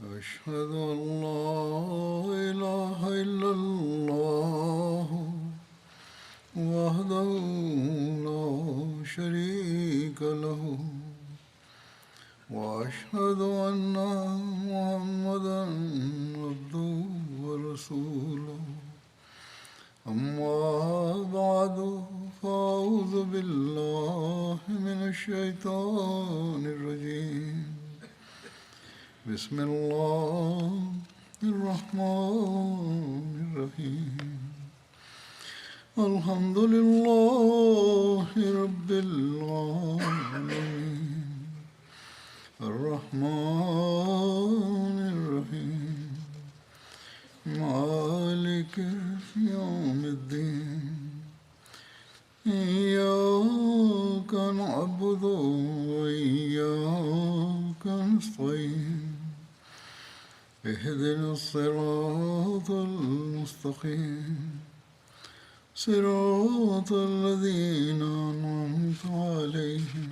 أشهد أن لا إله إلا الله وحده لا شريك له وأشهد أن محمدا عبده ورسوله أما بعد فأعوذ بالله من الشيطان الرجيم بسم الله الرحمن الرحيم الحمد لله رب العالمين الرحمن الرحيم مالك يوم الدين إياك نعبد وإياك نستعين اهدنا الصراط المستقيم صراط الذين أنعمت عليهم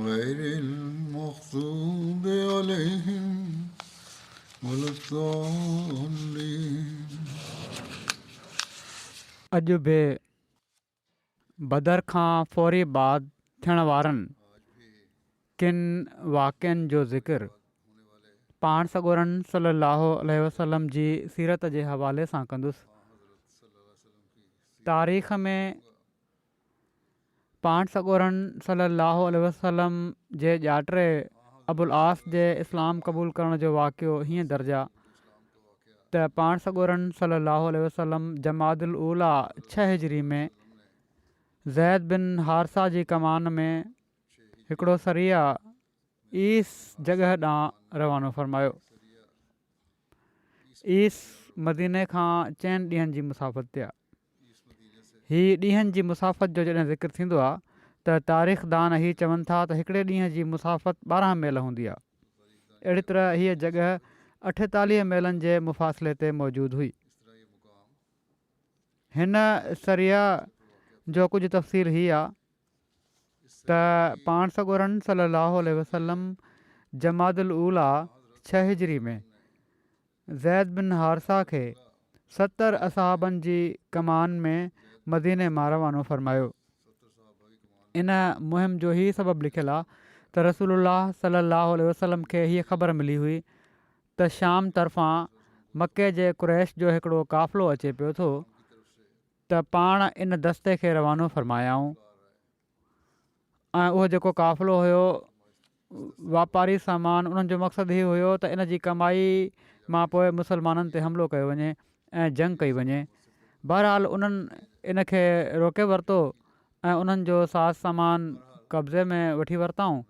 غير المغضوب عليهم ولا الضالين अॼु बि बदर खां फ़ौरी बाद थियण वारनि किन वाक़िअनि जो ज़िक्र पाण सॻोरन सल्लल्लाहु अलैहि वसल्लम जी सीरत जे हवाले सां कंदुसि। तारीख़ में पाण सॻोरन सल्लल्लाहु अलैहि वसल्लम जे ॼाटे अबुल आस जे इस्लाम क़बूल करण जो वाक़ियो हीअं दर्जा त पाण सॻोरन सल्लल्लाहु अलैहि वसल्लम जमादुल उला 6 हिजरी में ज़ैद बिन हारसा जी कमान में हिकिड़ो सरिया ईस जॻह ॾांहुं रवानो फ़रमायो। ईस मदीने खां 4 ॾींहंनि जी मुसाफ़त ते आहे। हीअ ॾींहंनि जी मुसाफ़त जो जॾहिं ज़िक्र थींदो आहे त तारीख़दान हीअ चवनि था त हिकिड़े ॾींहं जी मुसाफ़त 12 मील हूंदी आहे। अहिड़ी तरह हीअ जॻह 48 मीलनि जे मुफ़ासिले ते मौजूदु हुई। हिन सरिया जो कुझु तफ़सील हीअ आहे त पाण सॻोरन सल्लल्लाहु अलैहि वसल्लम जमादुल उला 6 हिजरी में ज़ैद बिन हारसा खे 70 असहाबनि जी कमान में मदीने मां रवानो फ़रमायो। इन मुहिम जो ही सबबु लिखियलु आहे त रसूलुल्लाह सल्लल्लाहु अलैहि वसल्लम खे हीअ ख़बर मिली हुई त शाम तरफ़ां मके जे कुरैश जो हिकिड़ो क़ाफ़िलो अचे पियो थो त पाण इन दस्ते खे रवानो फ़रमायाऊं ऐं उहो जेको क़ाफ़िलो हुयो वापारी सामान उन्हनि जो मक़सदु हीअ हुयो त इन जी कमाई मां पोइ मुसलमाननि ते हमिलो कयो वञे ऐं जंग कई वञे। बहरहाल उन्हनि इन खे रोके वरितो ऐं उन्हनि जो साज़ सामान कब्ज़े में वठी वरिताऊं।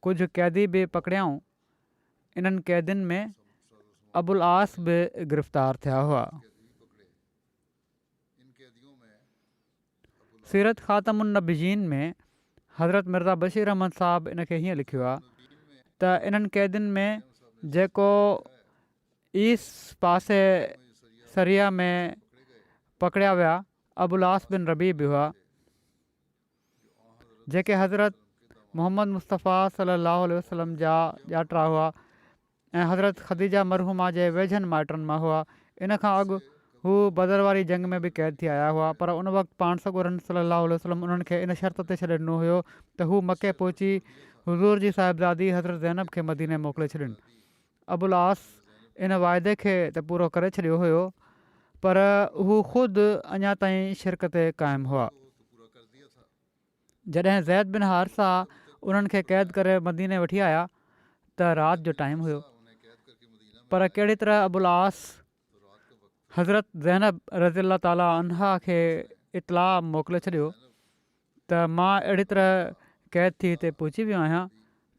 कुझु क़ैदी बि पकड़ियाऊं। इन्हनि क़ैदियुनि में अबुल आस बि गिरफ़्तार थिया हुआ। सीरत ख़ातमुन नबीयीन में हज़रत मिर्ज़ा बशीर अहमद साहब इन खे हीअं लिखियो आहे त इन्हनि क़ैदियुनि में जेको ईस पासे सरिया में पकड़िया विया अबुल आस बिन रबी बि हुआ जेके हज़रत मोहम्मद मुस्तफ़ा सल्लल्लाहु अलैहि वसल्लम जा ॼाटा हुआ ऐं हज़रत ख़दीजा मरहूमा जे वेझनि माइटनि मां हुआ। इन खां अॻु हू बदर वारी जंग में बि क़ैद थी आया हुआ पर उन वक़्तु पाण सॻोरन सल्लल्लाहु अलैहि वसल्लम उन्हनि खे इन शर्त ते छॾे ॾिनो हुयो त हू मके पहुची हुज़ूर जी साहिबज़ादी हज़रत ज़ैनब खे मदीने मोकिले छॾनि। अबुल आस इन वाइदे खे त पूरो करे छॾियो हुयो पर हू ख़ुदि अञा ताईं शिरक ते क़ाइमु हुआ। जॾहिं ज़ैद बिन हारसा उन्हनि खे क़ैद करे मदीने वठी आया त राति जो टाइम हुयो पर कहिड़ी तरह अबुल आस हज़रत ज़ैनब रज़ियल्लाहु ताला अन्हा खे इतलाह मोकिले छॾियो त मां अहिड़ी तरह क़ैद थी हिते पहुची वियो आहियां,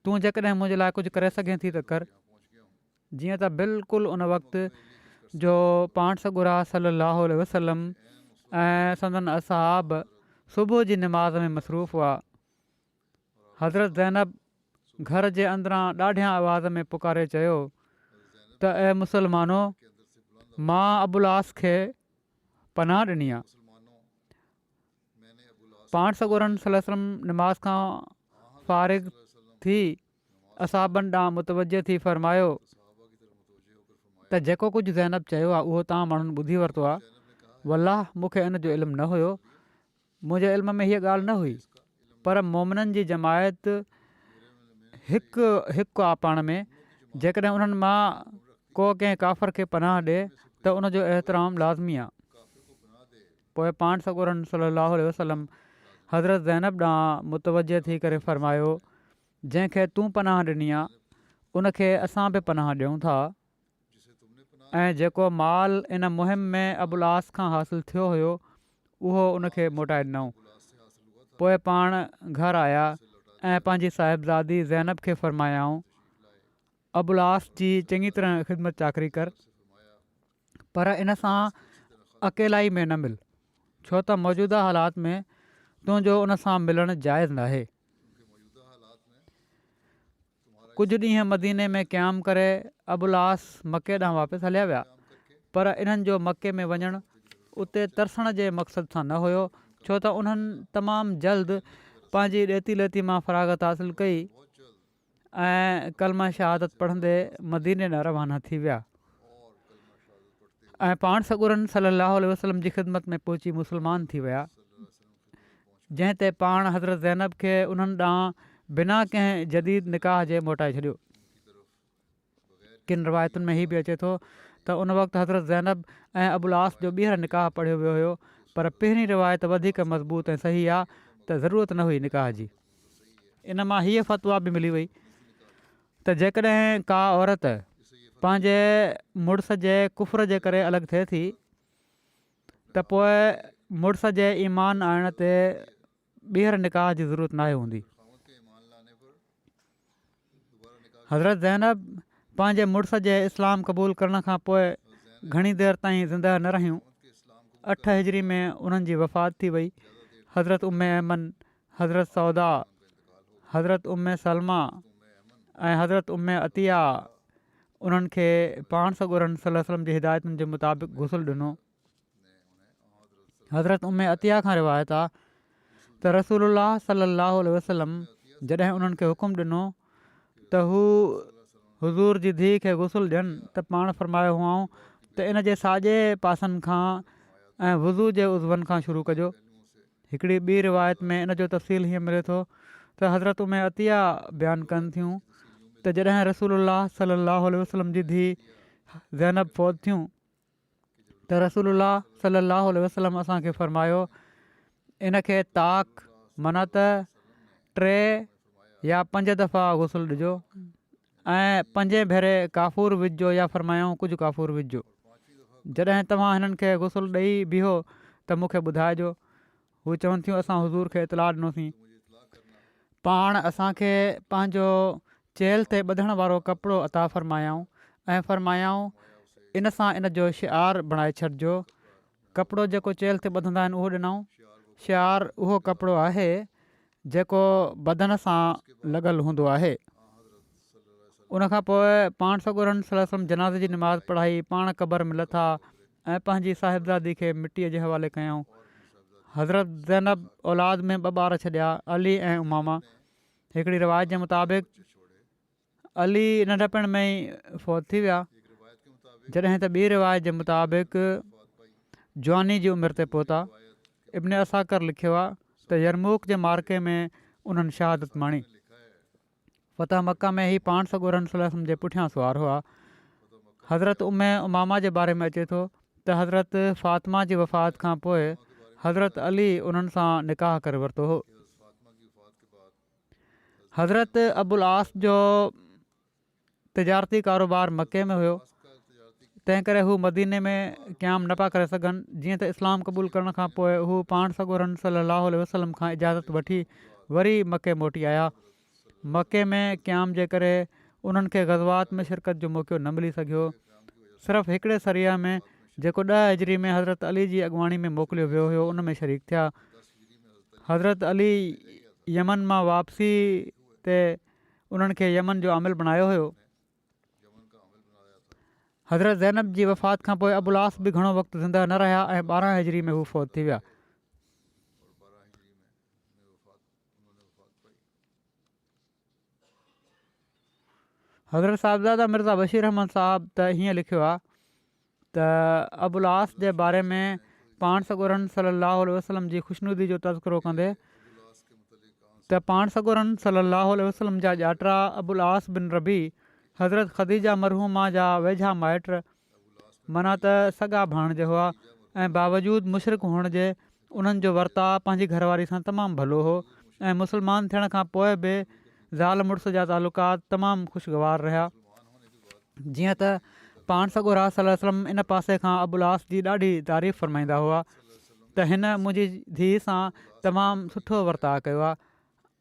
तूं जेकॾहिं मुंहिंजे लाइ कुझु करे सघें थी त कर। जीअं त बिल्कुलु उन वक़्तु जो पाण सॻुरा सल्लल्लाहु अलैहि वसल्लम ऐं संदन असहाब सुबुह जी निमाज़ में मसरूफ़ हुआ। हज़रत ज़ैनब घर जे अंदरां ॾाढियां आवाज़ में पुकारे चयो त ऐं मुसलमानो मां अबुल आस खे पनाह ॾिनी आहे। पाण सॻोरन सल्लल्लाहु अलैहि वसल्लम निमाज़ खां फ़ारिग़ थी असाबनि ॾांहुं मुतवजो थी फ़रमायो त जेको कुझु ज़ैनब चयो आहे उहो तव्हां माण्हुनि ॿुधी वरितो आहे। वल्लाह मूंखे इन जो इल्मु न हुयो, मुंहिंजे इल्म में हीअ ॻाल्हि न हुई, पर मोमिननि जी जमायत हिकु आहे पाण में। जेकॾहिं उन्हनि मां को कंहिं काफ़र खे पनाह ॾिए त उनजो एतिराम लाज़मी आहे। पोइ पाण सॻोरनि सलाहु वसलम हज़रत ज़ैनब ॾांहुं मुतवजो थी करे फ़रमायो, जंहिंखे तूं पनाह ॾिनी आहे उनखे असां बि पनाह ॾियूं था, ऐं जेको माल इन मुहिम में अबुलास खां हासिलु थियो हुयो उहो उनखे मोटाए ॾिनऊं। पोइ पाण घर आया ऐं पंहिंजी साहिबज़ादी ज़ैनब खे फ़रमायाऊं, अबुलास जी चङी तरह ख़िदमत चाकरी कर, पर इन सां अकेलाई में न मिल, छो त मौजूदा हालात में तुंहिंजो उन सां मिलणु जाइज़ नाहे। कुझु ॾींहं मदीने में क़याम करे अबुलास मके ॾांहुं वापसि हलिया विया, पर इन्हनि जो मके में वञणु उते तरसण जे मक़सद सां न हुयो, छो त उन्हनि तमामु जल्द पंहिंजी ॾेती लेती मां फ़राग़त हासिलु कई ऐं कलमा शहादत पढ़ंदे मदीने ॾांहुं रवाना थी विया ऐं पाण सॻुरनि सलाहु वसलम जी ख़िदमत में पहुची मुस्लमान थी विया, जंहिं ते पाण हज़रत ज़ैनब खे उन्हनि ॾांहुं बिना कंहिं जदीद निकाह जे मोटाए छॾियो। किन रिवायतुनि में हीअ बि अचे थो त उन वक़्तु हज़रत ज़ैनब ऐं अबुलास जो ॿीहर निकाह पढ़ियो वियो हुयो, पर पहिरीं रिवायत वधीक मज़बूत ऐं सही आहे त ज़रूरत न हुई निकाह जी। इन मां हीअ फ़तवा बि मिली वई त जेकॾहिं का औरत पंहिंजे मुड़ुस जे कुफ़र जे करे अलॻि थिए थी त पोइ मुड़ुस जे ईमान आणण ते ॿीहर निकाह जी ज़रूरत नाहे हूंदी। हज़रत ज़ैनब पंहिंजे मुड़ुस जे इस्लाम क़बूल करण खां पोइ घणी देरि ताईं ज़िंदह न रहियूं। 8 हिजरी में उन्हनि जी वफ़ात थी वई। हज़रत उम्मे ऐमन, हज़रत सौदा, हज़रत उम्मे सलमा ऐं हज़रत उम्मे अतिया उन्हनि खे पाण सॻोरनि सल्लल्लाहु अलैहि वसल्लम जी हिदायतुनि जे मुताबिक़ गुसुल ॾिनो। हज़रत उम्मे अतिया खां रिवायत आहे त रसूलुल्लाह सल्लल्लाहु अलैहि वसल्लम जॾहिं उन्हनि खे हुकुम ॾिनो त हू हुज़ूर जी धीउ खे गुसुल ॾियनि त पाण फ़रमायो हुआऊं त इन जे साॼे पासनि खां ऐं वुज़ू जे उज़वनि खां शुरू कजो। हिकिड़ी ॿी रिवायत में इन जो तफ़सील हीअं मिले थो त हज़रत उम्मे अतिया बयानु कनि थियूं त जॾहिं रसूलुल्लाह सल्लल्लाहु अलैहि वसल्लम जी धीउ ज़ैनब फ़ौत थियूं त रसूलुल्लाह सल्लल्लाहु अलैहि वसल्लम असांखे फ़रमायो, इन खे ताक़ माना त 3 या 5 दफ़ा गुसुल ॾिजो ऐं 5 भेरे काफ़ूर विझिजो या फ़रमायूं कुझु काफ़ूर विझिजो। जॾहिं तव्हां हिननि खे गुसुल ॾेई बीहो त मूंखे ॿुधाइजो। हू चवनि थियूं असां हुज़ूर खे इतलाह ॾिनोसीं। पाण असांखे पंहिंजो चेल ते ॿधण वारो कपिड़ो अता फ़रमायाऊं ऐं फ़रमायाऊं इन सां इन जो शिआर बणाए छॾिजो। कपिड़ो जेको चेल ते ॿधंदा आहिनि उहो ॾिनऊं। शिआर उहो कपिड़ो आहे जेको बदन सां लॻल हूंदो आहे। उनखां पोइ पाण सॻोरनि सल्लल्लाहु अलैहि वसल्लम जनाज़े जी निमाज़ पढ़ाई, पाण क़बर में लथा ऐं पंहिंजी साहिबज़ादी खे मिटीअ जे हवाले कयऊं। हज़रत ज़ैनब औलाद में 2 ॿार छॾिया, अली ऐं उमामा। हिकिड़ी रिवायत जे मुताबिक़ अली नंढपण में ई फ़ौत थी विया, जॾहिं त ॿी रिवायत जे मुताबिक़ जवानी जी उमिरि ते पहुता। इब्न असाकर लिखियो आहे त यरमूक जे मार्के में उन्हनि शहादत माणी। फ़तह मक्का में ई पाण सॻोरनि सल्लल्लाहु अलैहि वसल्लम जे पुठियां सुवार हुआ। हज़रत उम्मे उमामा जे बारे में अचे थो त हज़रत फ़ातिमा जी वफ़ात खां पोइ हज़रत अली उन्हनि सां निकाह करे वरितो हो। हज़रत अबुल आस जो तिजारती कारोबार मके में हुयो, तंहिं करे हू मदीने में क़याम न पिया करे सघनि। जीअं त इस्लाम क़बूल करण खां पोइ हू पाण सॻोरनि सल्लल्लाहु अलैहि वसल्लम खां इजाज़त वठी वरी मके मोटी आया। मके में क़याम जे करे उन्हनि खे ग़ज़वात में शिरकत जो मौक़ो न मिली सघियो। सिर्फ़ु हिकिड़े सरिया में जेको 10 हिजरी में हज़रत अली जी अॻुवाणी में मोकिलियो वियो हुयो उन में शरीक थिया। हज़रत अली यमन मां वापसी ते उन्हनि खे यमन जो आमिल बणायो हुयो। हज़रत ज़ैनब जी वफ़ात खां पोइ अबुल आस बि घणो वक़्तु ज़िंदा न रहिया ऐं 12 हिजरी में हू फ़ौत थी विया। हज़रत साहिबज़ादा मिर्ज़ा बशीर अहमद साहब त हीअं लिखियो आहे त अबुल आस जे बारे में पाण सॻोरन सलाहु वसलम जी ख़ुशनुदी जो तज़किरो कंदे त पाण सॻोरन सलाहु वसलम जा ॼातिरा अबुल आस बिन रबी हज़रत ख़दीजा मरहूमा जा वेझा माइट माना त सॻा भाणज हुआ ऐं बावजूदु मुशरिक़ हुअण जे उन्हनि जो वर्ताव पंहिंजी घरवारी सां तमामु भलो हो ऐं मुस्लमान थियण खां पोइ बि ज़ाल मुड़ुस जा तालुकात तमामु ख़ुशगवार रहिया। जीअं त पाण सॻोरा सलाहु वसलम इन पासे खां अबुल आस जी ॾाढी तारीफ़ फ़रमाईंदा हुआ त हिन मुंहिंजी धीउ सां तमामु सुठो वर्ताव कयो आहे।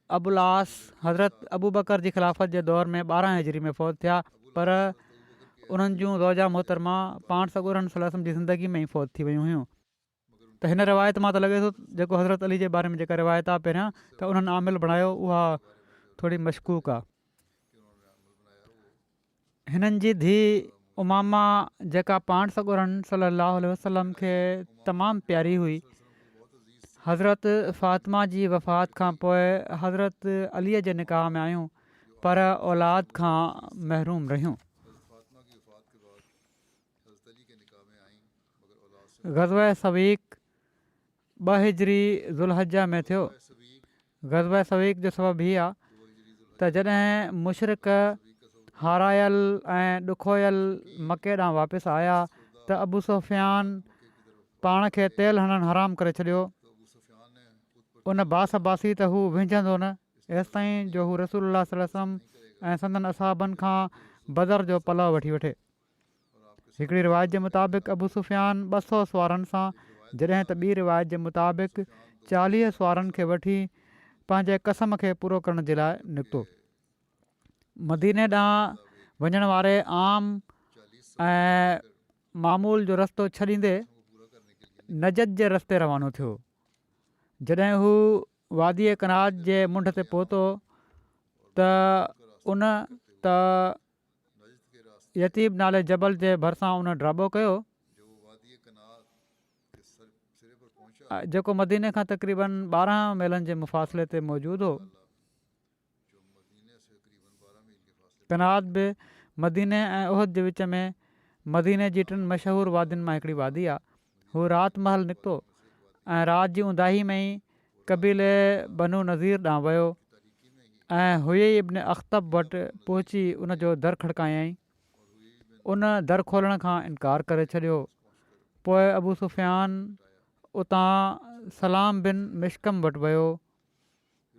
अबुल आस हज़रत अबू बकर जी ख़िलाफ़त जे दौर में 12 हिजरी में फ़ौत थिया, पर उन्हनि जूं ज़ौजा मोहतरमा पाण सॻोरन सलाहु वसलम जी ज़िंदगी में ई फ़ौत थी वियूं हुयूं। त हिन रिवायत मां त लॻे थो जेको हज़रत अली जे बारे में जेका रिवायत आहे पहिरियां त उन्हनि आमिल बणायो उहा थोरी मशकूक आहे। हिननि जी धीउ उमामा जेका पाण सॻोरन सलाहु वसलम खे तमामु प्यारी हुई, हज़रत फ़ातिमा जी वफ़ात खां पोइ हज़रत अलीअ जे निकाह में आयूं पर औलाद खां महरूम रहियूं। ग़ज़वा सवीक 2 हिजरी ज़ुल्हजा में थियो। ग़ज़वा सवीक जो सबबु हीअ आहे त जॾहिं मुशरिक़ हारायल ऐं ॾुखोयल मके ॾांहुं वापसि आया त अबू सुफ़ियान पाण खे तेल हणणु हराम करे छॾियो। उन बासी त हू विझंदो न एसि ताईं जो हू रसूलुल्लाह सल्लल्लाहु अलैहि वसल्लम ऐं संदन असहाबनि खां बदर जो पलउ वठी वठे। हिकिड़ी रिवायत जे मुताबिक़ अबू सुफ़ियान 200 सुवारनि सां जॾहिं त ॿी रिवायत जे मुताबिक़ 40 सुवारनि खे वठी पंहिंजे कसम खे पूरो करण जे लाइ निकितो। मदीने ॾांहुं वञण वारे आम ऐं मामूल जो रस्तो छॾींदे नजद जे रस्ते रवानो थियो। जॾहिं हू वादीअ कनात जे मुंड ते पहुतो त उन त यतीब नाले जबल जे भरिसां उन ड्राबो कयो जेको मदीने खां तक़रीबन 12 मीलनि जे मुफ़ासिले ते मौजूदु हो। कनात बि मदीने ऐं उहद जे विच में मदीने जी 3 मशहूरु वादियुनि मां हिकिड़ी वादी आहे। हू राति महल निकितो ऐं राति जी उंदाही में ई कबीले बनू नज़ीर ॾांहुं वियो ऐं हुयई इब्न अख़्तब वटि पहुची उनजो दर खड़कायईं। उन दर खोलण खां इनकार करे छॾियो। पोइ अबू सुफ़ियान उतां सलाम बिन मिशकम वटि वियो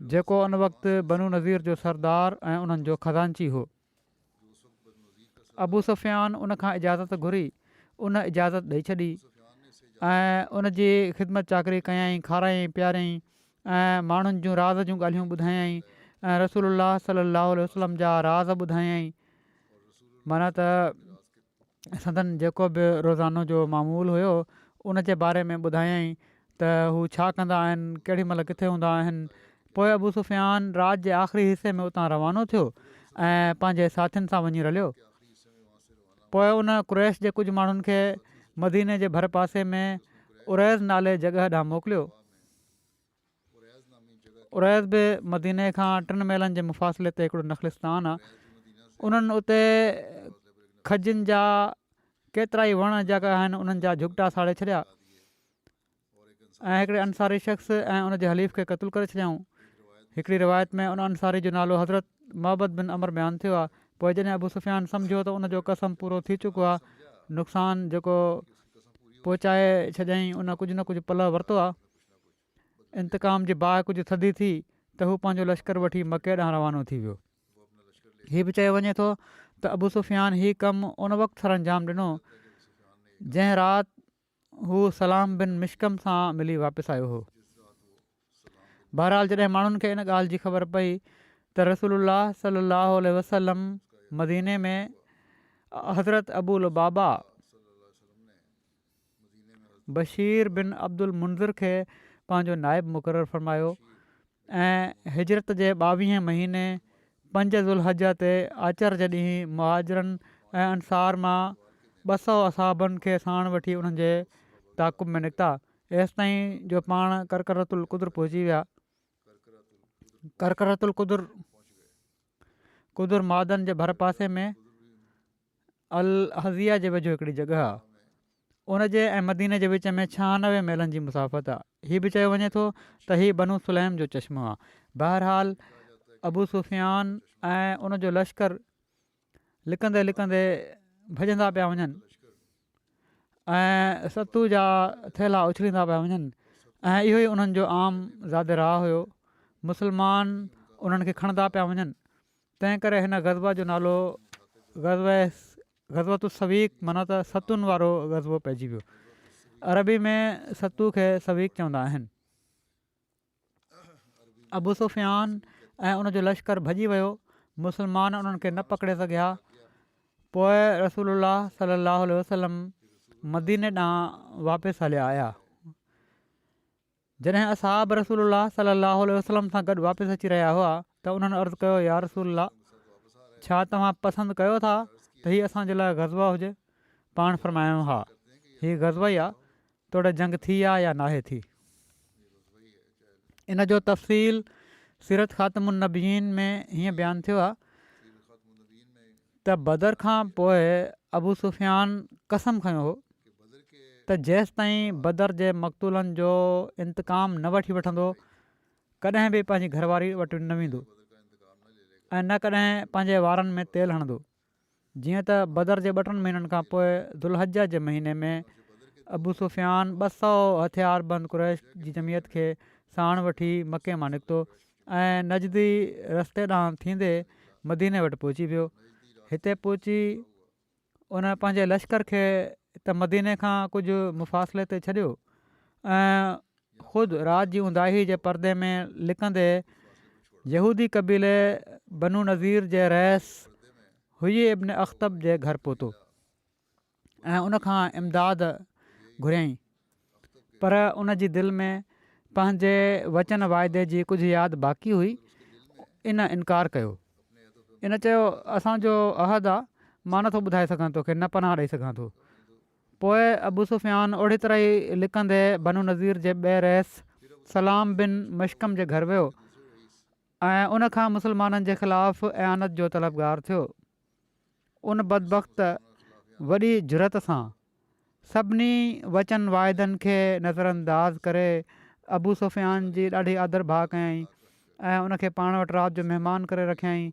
जेको उन वक़्तु बनू नज़ीर जो सरदार ऐं उन्हनि जो ख़ज़ानची हो। अबू सुफ़ियान उन खां इजाज़त घुरी, उन इजाज़त ॾेई छॾी ऐं उन जी ख़िदमत चाकरी कयईं, खारायईं पीआरियईं ऐं माण्हुनि जूं राज़ जूं ॻाल्हियूं ॿुधायईं ऐं रसूलुल्लाह सल्लल्लाहु अलैहि वसल्लम जा राज़ ॿुधायईं। माना त संदन जेको बि रोज़ानो जो मामूल हुयो उन जे बारे में ॿुधायईं त हू छा कंदा आहिनि, केॾी महिल किथे हूंदा आहिनि। पोइ अबू सुफ़ियान राति जे आख़िरी हिसे में उतां रवानो थियो ऐं पंहिंजे साथियुनि सां वञी रलियो। पोइ उन कुरैश जे कुझु माण्हुनि खे मदीने जे भर पासे में उरैज़ नाले जॻह ॾांहुं मोकिलियो। उरैज़ बि मदीने खां 3 मीलनि जे मुफ़ासिले ते हिकिड़ो नख़लिस्तान आहे। उन्हनि उते खजनि जा केतिरा ई वण जॻह आहिनि, उन्हनि जा झुगिटा साड़े छॾिया ऐं हिकिड़े अंसारी शख़्स ऐं उनजे हलीफ़ खे क़तलु करे छॾियऊं। हिकिड़ी रिवायत में उन अंसारी जो नालो हज़रत मोहम्मद बिन अमर बयानु थियो आहे। पोइ जॾहिं अबू सुफ़ियान सम्झो त उनजो कसम पूरो थी चुको आहे, नुक़सानु जेको पहुचाए छॾियईं उन कुझु न कुझु पलउ वरितो आहे, इंतकाम जी बाहि कुझु थधी थी त हू पंहिंजो लश्कर वठी मके ॾांहुं रवानो थी वियो। हीअ बि चयो वञे थो त अबू सुफ़ियान हीउ कमु उन वक़्तु सर अंजाम ॾिनो जंहिं राति हू सलाम बिन मिशकम सां मिली वापसि आयो हो। बहरहाल जॾहिं माण्हुनि खे इन ॻाल्हि जी ख़बर पई त रसूलुल्लाह सल्लल्लाहु अलैहि वसल्लम मदीने में हज़रत अबू लुबाबा बशीर बिन अब्दुल मुंज़िर खे पंहिंजो नाइब मुक़ररु फ़रमायो ऐं हिजरत जे 22 महीने 5 ज़ुल्हज ते आचर जे ॾींहुं मुहाजिरनि ऐं अंसार मां 200 असहाबनि खे साण वठी उन्हनि जे ताक़ुब में निकिता एसि ताईं जो पाण करकरतुल कुदर पहुची विया। करकरतुल कुदर कुदुर मादन जे भर पासे में अल हज़िया जे वेझो हिकिड़ी जॻह आहे। उनजे ऐं मदीने जे विच में 96 मीलनि जी मुसाफ़त आहे। हीअ बि चयो वञे थो त हीअ बनू सुलैम जो चश्मो आहे। बहरहाल अबू सुफ़ियान ऐं उनजो लश्कर लिकंदे लिकंदे भॼंदा पिया वञनि ऐं सतू जा थैला उछलींदा पिया वञनि ऐं इहो ई उन्हनि जो आम ज़ादे राह हुयो। मुस्लमान उन्हनि खे खणंदा पिया वञनि। तंहिं करे हिन ग़ज़वा जो नालो ग़ज़वतु सवीक माना त सतुनि वारो ग़ज़वो पइजी वियो। अरबी में सतू खे सवीक चवंदा आहिनि। अबू सुफ़ियान ऐं उनजो लश्कर भॼी वियो। मुस्लमान उन्हनि खे न पकिड़े सघिया। पोइ रसूलुल्लाह सल्लल्लाहु अलैहि वसल्लम मदीने ॾांहुं वापसि हलिया आया। जॾहिं असहाब रसूलुल्लाह सल्लल्लाहु अलैहि वसल्लम सां गॾु वापसि अची रहिया हुआ त उन्हनि अर्ज़ु कयो, या रसूलल्लाह, छा तव्हां पसंदि कयो था त हीअ असांजे लाइ ग़ज़वा हुजे? पाण फ़रमायो, हा, हीअ ग़ज़वा ई आहे। तोड़े जंग थी आहे या नाहे थी? इन जो तफ़सील सीरत ख़ातमुन नबीयीन में हीअं बयानु थियो आहे त बदर खां पोइ अबू सुफ़ियान कसम खयो हो त जेसि ताईं बदर जे मक़तूलनि जो इंतक़ाम न वठी वठंदो कॾहिं बि पंहिंजी घरवारी वटि न वेंदो ऐं न कॾहिं पंहिंजे वारनि में तेलु हणंदो। जीअं त बदर जे 2 महीननि खां पोइ दुलहज जे महीने में अबू सुफ़ियान 200 हथियार बंदि कुरैश जी जमियत खे साण वठी मके मां निकितो ऐं नजदी रस्ते ॾांहुं थींदे मदीने वटि पहुची वियो। हिते पहुची उन पंहिंजे लश्कर खे त मदीने खां कुझु मुफ़ासिले ते छॾियो ऐं ख़ुदि राति जी उंदाही जे परदे में लिकंदे यहूदी क़बीले बनू नज़ीर जे रइस हुई इब्न अख़्तब जे घर पहुतो ऐं उनखां इमदाद घुरियईं। पर उन जी दिलि में पंहिंजे वचन वाइदे जी कुझु यादि बाक़ी हुई। इन इनकार कयो। इन चयो, असांजो अहद आहे, मां नथो ॿुधाए सघां तोखे, न पनाह ॾेई सघां थो। पोइ अबू सुफ़ियान ओड़ी तरह ई लिकंदे बनू नज़ीर जे ॿिए रइस सलाम बिन मशकम जे घर वियो ऐं उनखां मुस्लमाननि जे ख़िलाफ़ु ऐआनत जो तलबगार थियो। उन बदबख़्त वॾी जुरत सां सभिनी वचन वाइदनि खे नज़रअंदाज़ करे अबू सुफ़ियान जी ॾाढी आदर भाउ कयईं ऐं उनखे पाण वटि राति जो महिमान करे रखियईं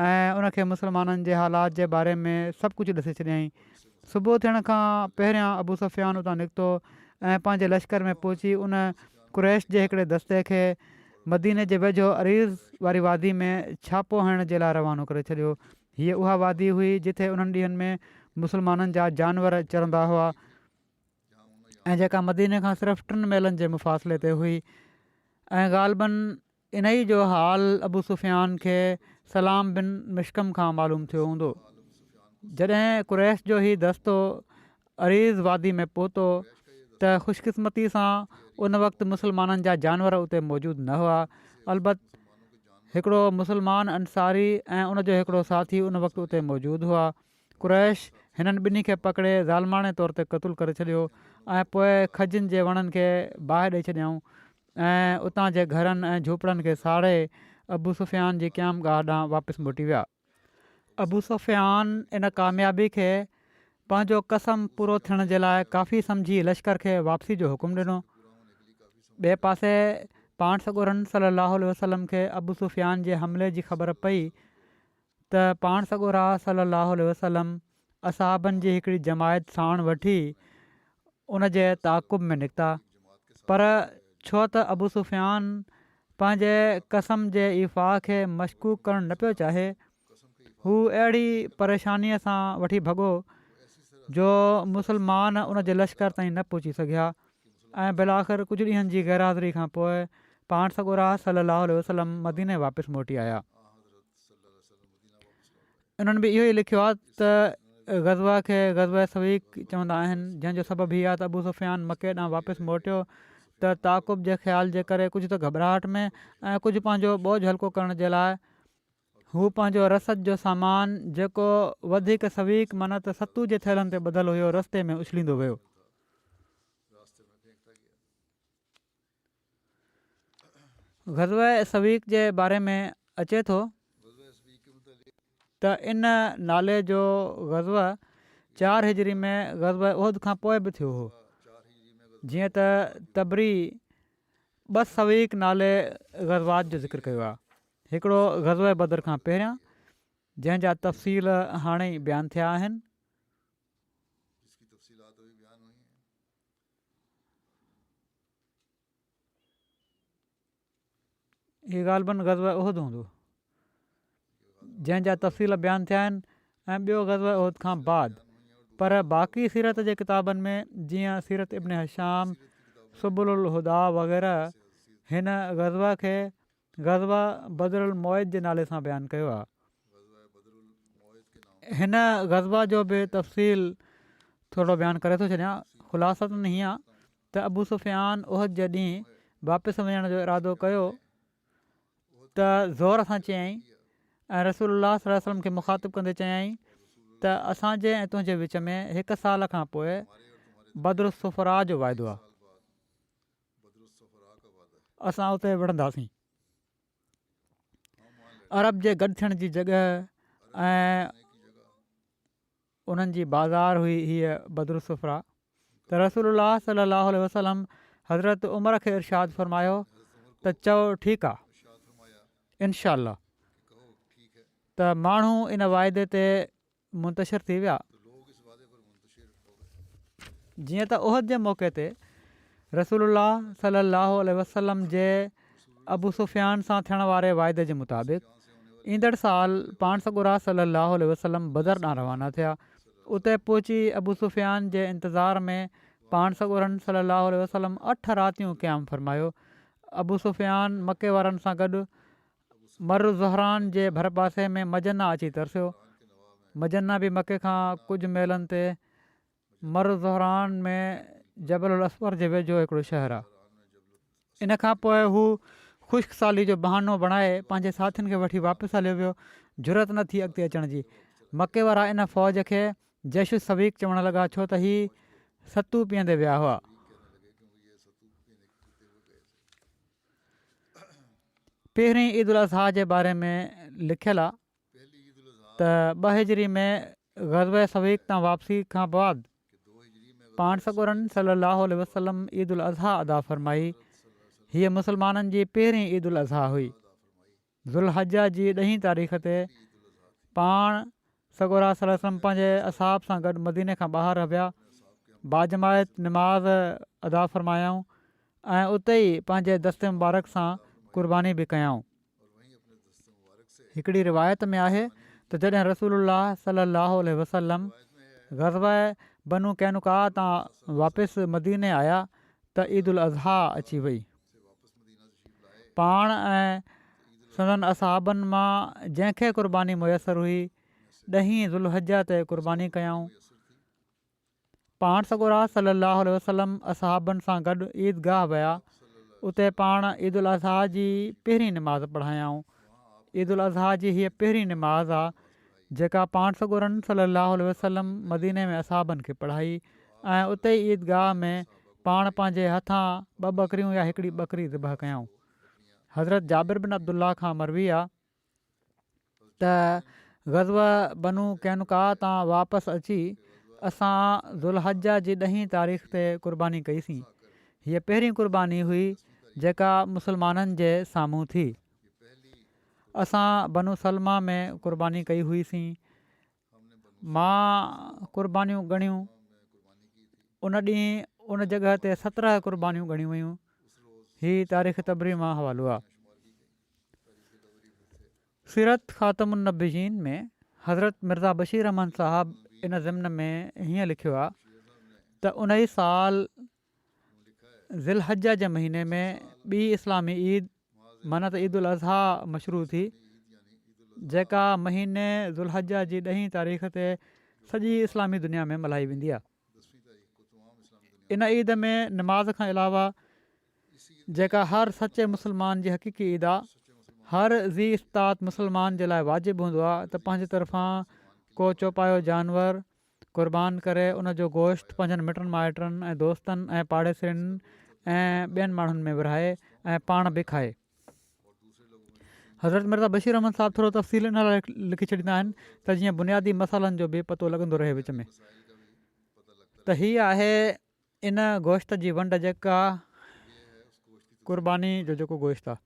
ऐं उनखे मुस्लमाननि जे हालात जे बारे में सभु कुझु ॾिसी छॾियईं। सुबुह थियण खां पहिरियां अबू सुफ़ियान उतां निकितो ऐं पंहिंजे लश्कर में पहुची उन कुरैश जे हिकिड़े दस्ते खे मदीने जे वेझो अरीज़ वारी वादी में छापो हणण जे लाइ रवानो करे छॾियो। हीअ उहा वादी हुई जिथे उन्हनि ॾींहंनि में मुस्लमाननि जा जानवर चरंदा हुआ ऐं जेका मदीने खां सिर्फ़ु 3 मीलनि जे मुफ़ासिले ते हुई ऐं ग़ालिबन इन ई जो हाल अबू सुफ़ियान खे सलाम बिन मिशकम खां मालूम थियो हूंदो। जॾहिं कुरैश जो ई दस्तो अरीज़ वादी में पहुतो त ख़ुशकिस्मती सां उन वक़्तु मुस्लमाननि जा जानवर उते मौजूदु न हुआ। अलबत हिकिड़ो मुस्लमान अंसारी ऐं उनजो हिकिड़ो साथी उन वक़्तु उते मौजूदु हुआ। कुरैश हिननि ॿिन्ही खे पकिड़े ज़ालमाणे तौर ते क़तलु करे छॾियो ऐं पोइ खजनि जे वणनि खे बाहि ॾेई छॾियऊं ऐं उतां जे घरनि ऐं झूपड़नि खे साड़े अबू सुफ़ियान जी क़याम गाह ॾांहुं वापसि मोटी विया। अबू सुफ़ियान इन कामयाबी खे पंहिंजो कसम पूरो थियण जे लाइ काफ़ी सम्झी लश्कर खे वापसी जो हुकुम ॾिनो। ॿिए पासे पाण सॻोरन सल्लल्लाहु अलैहि वसल्लम खे अबू सुफ़ियान जे हमले जी ख़बर पई त पाण सॻोरा सल्लल्लाहु अलैहि वसल्लम असहाबनि जी हिकिड़ी जमायत साण वठी उन जे ताक़ुब में निकिता। पर छो त अबू सुफ़ियान पंहिंजे कसम जे इफ़ा खे मशकूक करणु न पियो चाहे, हू अहिड़ी परेशानीअ सां वठी भॻो जो मुस्लमान उन जे लश्कर ताईं न पहुची सघिया ऐं बिलाख़िर कुझु ॾींहंनि जी गैरहाज़िरी खां पोइ पाण सॻोरा सल्लल्लाहु अलैहि वसल्लम मदीने वापसि मोटी आया। उन्हनि बि इहो ई लिखियो आहे त ग़ज़वा खे ग़ज़वा सवीक चवंदा आहिनि, जंहिंजो सबबु हीअ आहे त अबू सुफ़ियान मके ॾांहुं वापसि मोटियो त ताक़ुब जे ख़्याल जे करे कुझु त घबराहट में ऐं कुझु पंहिंजो बोझ हल्को करण जे लाइ हू पंहिंजो रसद जो सामान जेको वधीक सवीक माना त सतू जे थैलनि ते ॿधलु हुयो रस्ते में उछलींदो वियो। ग़ज़वा सवीक जे बारे में अचे थो त इन नाले जो ग़ज़व 4 हिजरी में ग़ज़व उहद खां पोइ बि थियो हो। जीअं त तबरी 2 सवीक नाले ग़ज़वात जो ज़िक्र कयो आहे। हिकिड़ो ग़ज़व बदर खां पहिरियां जंहिंजा तफ़सील हाणे ई बयानु थिया आहिनि। हीअ ग़ालिबन ग़ज़व उहद हूंदो जंहिंजा तफ़सील बयानु थिया आहिनि, ऐं ॿियो ग़ज़व उहद खां बाद। पर बाक़ी सीरत जे किताबनि में जीअं सीरत इब्न हिशाम, सुबुल हुदा वग़ैरह हिन ग़ज़व खे ग़ज़व बदरुल मौइद जे नाले सां बयानु कयो आहे। हिन ग़ज़व जो बि तफ़सील थोरो बयानु करे थो छॾियां। ख़ुलासतन हीअं आहे त अबू सुफ़ियान उहद जे ॾींहुं वापसि वञण जो इरादो कयो त ज़ोर सां चयईं ऐं रसूलुल्लाह सल्लल्लाहु अलैहि वसल्लम खे मुख़ातिब कंदे चयईं त असांजे ऐं तुंहिंजे विच में 1 साल खां पोइ बदरुसुफ़रा जो वाइदो आहे, असां उते विढ़ंदासीं। अरब जे गॾु थियण जी जॻह ऐं उन्हनि जी बाज़ार हुई हीअ बदरुसुफ़रा। त रसूलुल्लाह सल्लल्लाहु अलैहि वसल्लम हज़रत उमर खे इरशाद फ़रमायो त चओ ठीकु आहे, इनशा अल्लाह। त माण्हू इन वाइदे ते मुंतशिर थी विया। जीअं त उहद जे मौक़े ते रसूलुल्लाह सल्लल्लाहु अलैहि वसल्लम जे अबू सुफ़ियान सां थियण वारे वाइदे जे मुताबिक़ ईंदड़ साल पाण सॻुरा सल्लल्लाहु अलैहि वसल्लम बदर ॾांहुं रवाना थिया। उते पहुची अबू सुफ़ियान जे इंतज़ार में पाण सॻुरनि सल्लल्लाहु अलैहि वसल्लम 8 रातियूं क़याम फ़रमायो। अबू सुफ़ियान मके वारनि सां गॾु मर ज़हरान जे भर पासे में मजन्ना अची तरसियो। मजन्ना बि मके खां कुझु मेलनि ते मर ज़हरान में जबल उल असवर जे वेझो हिकिड़ो शहरु आहे। इन खां पोइ हू ख़ुश्क साली जो बहानो बणाए पंहिंजे साथियुनि खे वठी वापसि हलियो वियो। ज़रूरत न थी अॻिते अचण जी। मके वारा इन फ़ौज खे जैश सवीक चवणु लॻा, छो त हीअ सतू पीअंदे विया हुआ। पहिरीं ईद उल अज़हा जे बारे में लिखियलु आहे त 2 हिजरी में ग़ज़व सवीक तां वापसी खां बाद पाण सॻुरनि सल्लल्लाहु अलैहि वसल्लम ईद उल अज़हा अदा फ़रमाई। हीअ मुस्लमाननि जी पहिरीं ईद उल अज़हा हुई। ज़ुल्हज जी 10 तारीख़ ते पाण सॻुरा सल्लल्लाहु अलैहि वसल्लम पंहिंजे असहाब सां गॾु मदीने खां ॿाहिरि विया। बाजमायत निमाज़ अदा फ़रमायाऊं ऐं उते ई पंहिंजे दस्ते मुबारक सां क़ुर्बानी बि कयाऊं। हिकिड़ी रिवायत में आहे त जॾहिं रसूलुल्लाह सल्लल्लाहु अलैहि वसल्लम ग़ज़व बनू कैनुका तां वापसि मदीने आया त ईद उल अज़हा अची वई। पाण ऐं संदन असहाबनि मां जंहिंखे क़ुर्बानी मुयसरु हुई 10 ज़ुल्हज ते क़ुर्बानी कयाऊं। पाण सॻुरा सल्लल्लाहु अलैहि वसल्लम असहाबनि सां गॾु ईदगाह विया। उते पाण ईद उल अज़हा जी पहिरीं निमाज़ पढ़ायाऊं। ईद उल अज़हा जी हीअ पहिरीं निमाज़ आहे जेका पाण सॻुरनि सल्लल्लाहु अलैहि वसल्लम मदीने में असहाबनि खे पढ़ाई ऐं उते ई ईदगाह में पाण पंहिंजे हथां 2 बकरियूं या हिकिड़ी बकरी ज़िबह कयाऊं। हज़रत जाबिर बिन अब्दुल्ला खां मरवी आहे त ग़ज़व बनू कैनुका तां वापसि अची असां ज़ुल्हज जी 10 तारीख़ ते क़ुर्बानी कईसीं। हीअ पहिरीं क़ुर्बानी हुई जेका मुस्लमाननि जे साम्हूं थी। असां बनू सलमा में क़ुर्बानी कई हुईसीं। मां क़ुर्बानियूं ॻणियूं। उन ॾींहुं उन जॻह ते 17 क़ुर्बानियूं ॻणियूं वयूं। हीअ तारीख़ तबरी मां हवालो आहे। सीरत ख़ातमुन नबीयीन में हज़रत मिर्ज़ा बशीर अहमद साहब इन ज़िम्न में हीअं लिखियो आहे त उन ई साल ज़िलहज जे महीने में ॿी इस्लामी ईद माना त ईद उल अज़हा मशरू थी, जेका महीने ज़ुल्हज जी 10 तारीख़ ते सॼी इस्लामी दुनिया में मल्हाई वेंदी आहे। इन ईद में नमाज़ खां अलावा जेका हर सचे मुस्लमान जी हक़ीक़ी ईद आहे, हर ज़ी इस्तात मुस्लमान जे लाइ वाजिबु हूंदो आहे त पंहिंजे तरफ़ां को चौपायो जानवर क़ुर्बान करे उन जो गोश्त पंहिंजनि मिटनि माइटनि ऐं दोस्तनि ऐं पाड़ेसियुनि ऐं ॿियनि माण्हुनि में विरहाए ऐं पाण बि खाए। हज़रत मिर्ज़ा बशीर अहमद साहिबु थोरो तफ़सील इन लाइ लिखी छॾींदा आहिनि त जीअं बुनियादी मसालनि जो बि पतो लॻंदो रहे विच में। त हीअ आहे इन गोश्त जी वंड जेका क़ुर्बानी जो जेको गोश्त आहे।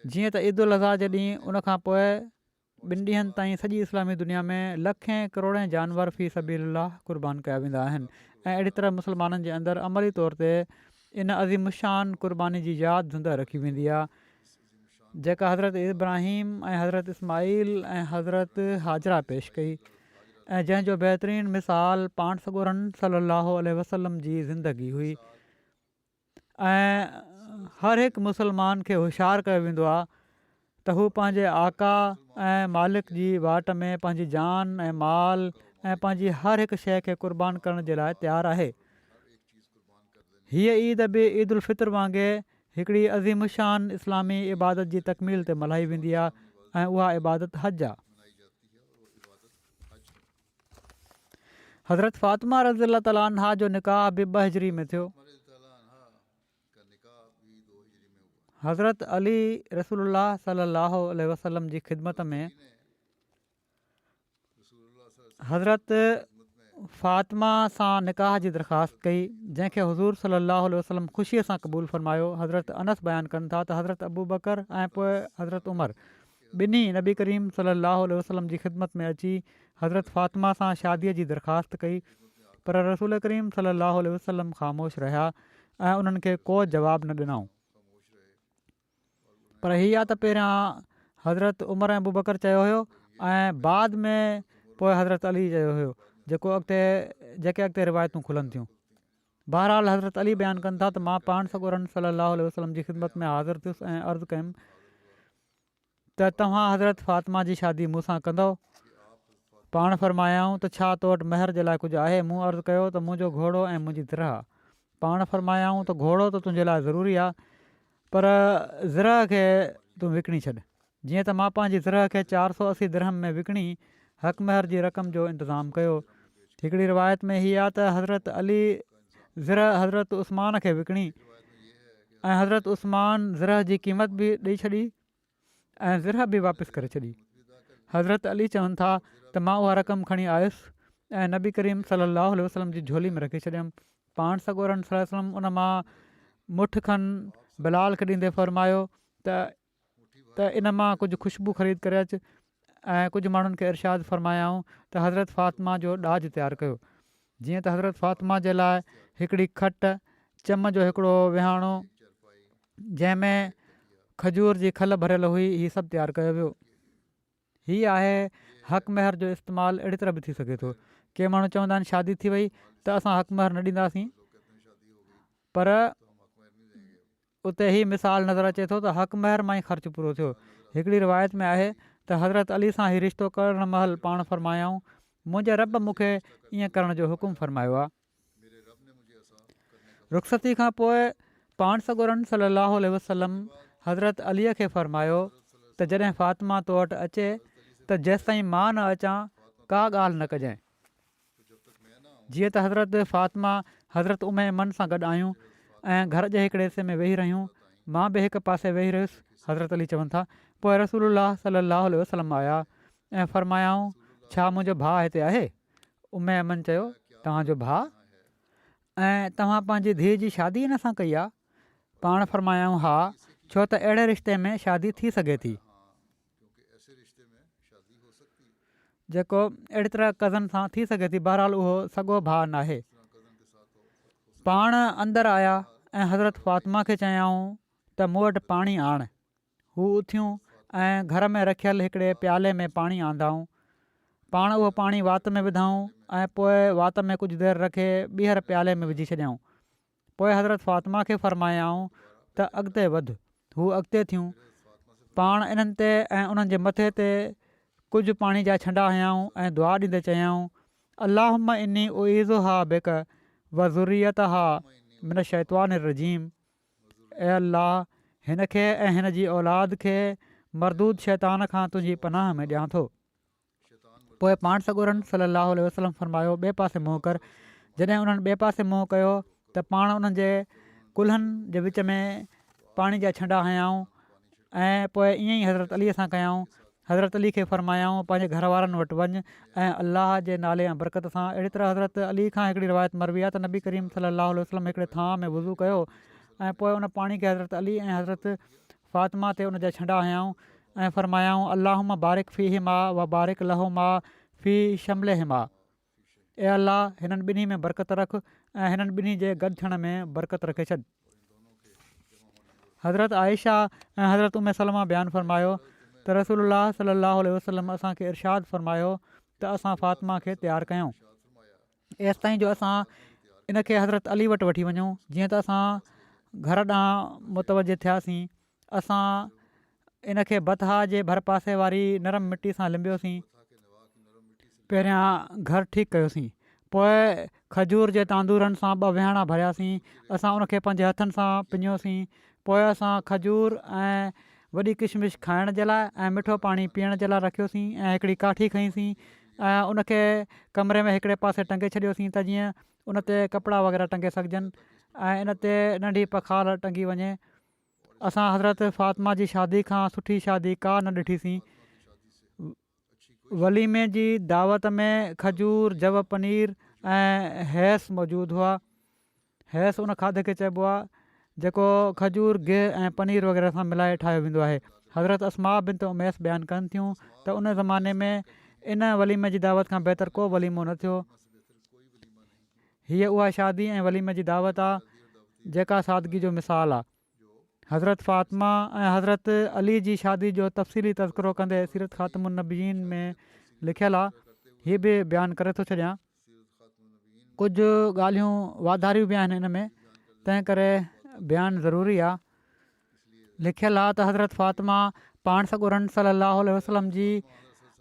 जीअं त ईद उल अज़हा जे ॾींहुं उनखां पोइ 2 ॾींहंनि ताईं सॼी इस्लामी दुनिया में लखें करोड़े जानवर फ़ी सबीलिल्लाह क़ुर्बान कया वेंदा आहिनि ऐं अहिड़ी तरह मुस्लमाननि जे अंदरि अमली तौर ते इन अज़ीमुशान क़ुर्बानी जी यादि ज़िंदा रखी वेंदी आहे जेका हज़रत इब्राहिम ऐं हज़रत इस्माईल ऐं हज़रत हाजरा पेश कई ऐं जंहिंजो बहितरीनु मिसाल पाण सॻोरन सलाहु वसलम जी ज़िंदगी हुई। ऐं हर हिकु मुस्लमान खे होशियारु कयो वेंदो आहे त हू पंहिंजे आका ऐं मालिक जी वाट में पंहिंजी जान ऐं माल ऐं पंहिंजी हर हिकु शइ खे क़ुर्बान करण जे लाइ तयारु आहे। हीअ ईद बि ईद उल फितर वांगुरु हिकिड़ी अज़ीमुशान इस्लामी इबादत जी तकमील ते मल्हाई वेंदी आहे ऐं उहा इबादत हज आहे। हज़रत फ़ातिमा रज़ी अल्लाह ताला अन्हा जो निकाह बि 2 हिजरी में थियो। हज़रत अली रसूलुल्लाह सल्लल्लाहु अलैहि वसल्लम जी ख़िदमत में हज़रत फ़ातिमा सां निकाह जी दरख़्वास्त कई जंहिंखे हुज़ूर सल्लल्लाहु अलैहि वसल्लम ख़ुशीअ सां क़बूलु फ़रमायो। हज़रत अनस बयानु कनि था त हज़रत अबू बकर ऐं पोइ हज़रत उमर ॿिन्ही नबी करीम सल्लल्लाहु अलैहि वसल्लम जी ख़िदमत में अची हज़रत फ़ातिमा सां शादीअ जी दरख़्वास्त कई पर रसूल करीम सल्लल्लाहु अलैहि वसल्लम ख़ामोश रहिया ऐं उन्हनि खे को जवाबु न ॾिनऊं। पर हीअ त पहिरियां हज़रत उमर ऐं अबू बकर चयो हुयो ऐं बाद में पोइ हज़रत अली चयो हुयो जेके अॻिते रिवायतूं खुलनि थियूं। बहरहाल हज़रत अली बयानु कनि था त मां पाण सॻोरन सलाहु वसलम जी ख़िदमत में हाज़िर थियुसि ऐं अर्ज़ु कयुमि त तव्हां हज़रत फ़ातिमा जी शादी मूंसां कंदव। पाण फरमायाऊं त छा तो वटि महर जे लाइ कुझु आहे? मूं अर्ज़ु कयो त मुंहिंजो घोड़ो ऐं मुंहिंजी ज़िरह। पाण फरमायाऊं त घोड़ो त तुंहिंजे लाइ ज़रूरी आहे पर ज़िरह खे तूं विकिणी छॾ। जीअं त मां पंहिंजी ज़िरह खे 480 दिरहम में विकिणी हक़ महर जी रक़म जो इंतज़ामु कयो। हिकिड़ी रिवायत में हीअ आहे त हज़रत अली ज़िरह हज़रत उस्मान खे विकिणी ऐं हज़रत उस्मान ज़िरह जी क़ीमत बि ॾेई छॾी ऐं ज़िरह बि वापसि करे छॾी। हज़रत अली चवनि था त मां उहा रक़म खणी आयुसि ऐं नबी करीम सल्लल्लाहु अलैहि वसल्लम जी झोली में रखी छॾियमि। पाण सॻोरन सल्लल्लाहु अलैहि वसल्लम उन मां मुठ खनि बिलाल खे ॾींदे फ़रमायो त इन मां कुझु ख़ुशबू ख़रीद करे अचु ऐं कुझु माण्हुनि खे इरशाद फ़रमायाऊं त हज़रत फ़ातिमा जो ॾाज तयारु कयो। जीअं त हज़रत फ़ातिमा जे लाइ हिकिड़ी खट चम जो हिकिड़ो विहाणो जंहिंमें खजूर जी खल भरियल हुई हीअ सभु तयारु कयो वियो। हीअ आहे हक़ महर जो इस्तेमालु अहिड़ी तरह बि थी सघे थो। के माण्हू चवंदा आहिनि शादी थी वई त असां हक़ महर न ॾींदासीं पर उते ही मिसाल नज़र अचे थो त हक़ महर मां ई ख़र्चु पूरो थियो। हिकिड़ी रिवायत में आहे त हज़रत अली सां हीउ रिश्तो करण महिल पाण फरमायाऊं मुंहिंजे रब मूंखे ईअं करण जो हुकुम फ़रमायो आहे। रुख़सती खां पोइ पाण सॻोरन सलाहु वसलम हज़रत अलीअ खे फ़रमायो त जॾहिं फ़ातिमा तो वटि अचे त जेसिताईं मां न अचां का ॻाल्हि न कजांइ। जीअं त हज़रत फ़ातिमा हज़रत उमैमन सां गॾु आहियूं ऐं घर जे हिकिड़े हिसे में वेही रहियूं। मां बि हिकु पासे वेही रहियुसि। हज़रत अली चवनि था पोइ रसूलुल्लाह सलाहु वसलम आया ऐं फ़रमायाऊं छा मुंहिंजो भाउ हिते आहे? उमैमन चयो तव्हांजो भाउ ऐं तव्हां पंहिंजी धीउ जी शादी हिन सां कई आहे? पाण फरमायाऊं हा छो त अहिड़े रिश्ते में शादी थी सघे थी जेको अहिड़ी तरह कज़न सां थी सघे थी। बहरहाल उहो सॻो भाउ नाहे। पाण अंदरि आया ऐं हज़रत फ़ातिमा खे चयाऊं त मूं वटि पाणी आण। हू उथियूं ऐं घर में रखियल हिकिड़े प्याले में पाणी आंदाऊं। पाण उहो पाणी वात में विधाऊं ऐं पोइ वात में कुझु देरि रखे ॿीहर प्याले में विझी छॾियऊं। पोइ हज़रत फ़ातिमा खे फ़रमायाऊं त अॻिते वधि। हू अॻिते थियूं। पाण इन्हनि ते ऐं उन्हनि जे मथे ते कुझु पाणी जा छंडा हयाऊं ऐं दुआ ॾींदे चयाऊं अल्लाहुम्मा इन्नी उईज़ु हा बिक व ज़ुर्रियत हा मिन शैतान रजीम। ऐं अल्लाह हिन खे ऐं हिन जी औलाद खे मरदूद शैतान खां तुंहिंजी पनाह में ॾियां थो। पोइ पाण सॻोरन सलाहु वसलम फ़रमायो ॿिए पासे मुंहुं कर। जॾहिं उन्हनि ॿिए पासे मुंहुं कयो त पाण उन्हनि जे कुल्हनि जे विच में पाणी जा छंडा हयाऊं ऐं पोइ ईअं ई हज़रत अलीअ सां कयाऊं। हज़रत अली खे फ़रमायाऊं पंहिंजे घर वारनि वटि वञु ऐं अलाह जे नाले ऐं बरकत सां। अहिड़ी तरह हज़रत अली खां हिकिड़ी रिवायत मरवी आहे त नबी करीम सलाहु वसलम हिकिड़े थां में वज़ू कयो ऐं पोइ उन पाणी खे हज़रत अली ऐं हज़रत फ़ातिमा ते उन जा छंडा हयाऊं ऐं फ़रमायाऊं अलाहुम बारिक फ़ी हिमा व बारिक लहो मा फ़ी शमले हिमा। ए अलाह हिननि ॿिन्ही में बरकत रख ऐं हिननि ॿिन्ही जे गॾु थियण में बरकत रखे छॾ। हज़रत आयशा ऐं हज़रत उम सलमा बयानु फ़रमायो त रसूलुल्लाह सलाहु वसलम असांखे इरशाद फ़रमायो त असां फ़ातिमा खे तयारु कयूं एसि ताईं जो असां इनखे हज़रत अली वटि वठी वञूं। जीअं त असां घर ॾांहुं मुतवजह थियासीं असां इनखे बतहा जे भर पासे वारी नरम मिटी सां लिंबियोसीं। पहिरियां घरु ठीकु कयोसीं, पोइ खजूर जे तांदूरनि सां 2 विहाणा भरियासीं। असां उनखे पंहिंजे हथनि सां पिञोसीं। पोइ असां खजूर ऐं वॾी किशमिश खाइण जे लाइ ऐं मिठो पाणी पीअण जे लाइ रखियोसीं ऐं हिकिड़ी काठी खईंसीं ऐं उनखे कमरे में हिकिड़े पासे टंगे छॾियोसीं त जीअं उन ते कपिड़ा वग़ैरह टंगे सघिजनि ऐं इन ते नंढी पखाल टंगी वञे। असां हज़रत फ़ातिमा जी शादी खां सुठी शादी का न ॾिठीसीं। वलीमे जी दावत में खजूर जव पनीर ऐं हैस मौजूदु हुआ। हैस उन खाधे खे चइबो आहे जेको खजूर गिह ऐं पनीर वग़ैरह सां मिलाए ठाहियो वेंदो आहे। हज़रत अस्मा बिनत उमैस बयानु कनि थियूं त उन ज़माने में इन वलीमे जी दावत खां बहितर को वलीमो न थियो। हीअ उहा शादी ऐं वलीमे जी दावत आहे जेका सादगी जो मिसाल आहे। हज़रत फ़ातिमा ऐं हज़रत अली जी शादी जो तफ़सीली तज़किरो कंदे सीरत ख़ातमुन नबीयीन में लिखियलु आहे। हीअ बि बयानु करे थो छॾियां, कुझु ॻाल्हियूं वाधारियूं बि आहिनि हिन में, तंहिं करे बयानु ज़रूरी आहे। लिखियलु आहे त हज़रत फ़ातिमा पाण सॻोरनि सलाहु वसलम जी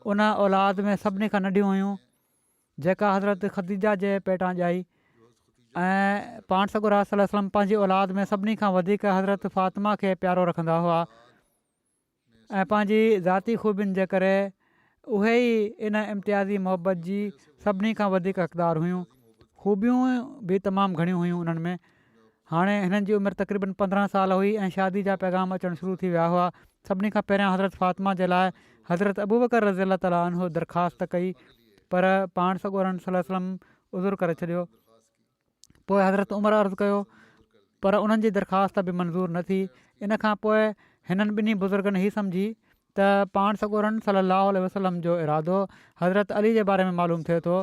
उन औलाद में सभिनी खां नंढियूं हुयूं जेका हज़रत ख़दीजा जे पेटां ॼाई ऐं पाण सॻोरा वसलम पंहिंजी औलाद में सभिनी खां वधीक हज़रत फ़ातिमा खे प्यारो रखंदा हुआ ऐं पंहिंजी ज़ाती ख़ूबियुनि जे करे उहे ई इन इम्तियाज़ी मुहबत जी सभिनी खां वधीक हक़दारु हुयूं। ख़ूबियूं बि तमामु घणियूं हुयूं उन्हनि में। हाणे हिननि जी उमिरि तक़रीबन 15 साल हुई ऐं शादी जा पैगाम अचणु शुरू थी विया हुआ। सभिनी खां पहिरियां हज़रत फ़ातिमा जे लाइ हज़रत अबू बकर रज़ी अल्लाह ताला अन्हु दरख़्वास्त कई पर पाण सॻोरनि सल्लल्लाहु अलैहि वसल्लम उज़ुर करे छॾियो। पोइ हज़रत उमर अर्ज़ु कयो पर उन्हनि जी दरख़्वास्त बि मंज़ूरु न थी। इन खां पोइ हिननि ॿिन्ही बुज़ुर्गनि हीअ सम्झी त पाण सॻोरनि सलाहु वसलम जो इरादो हज़रत अली जे बारे में मालूम थिए थो।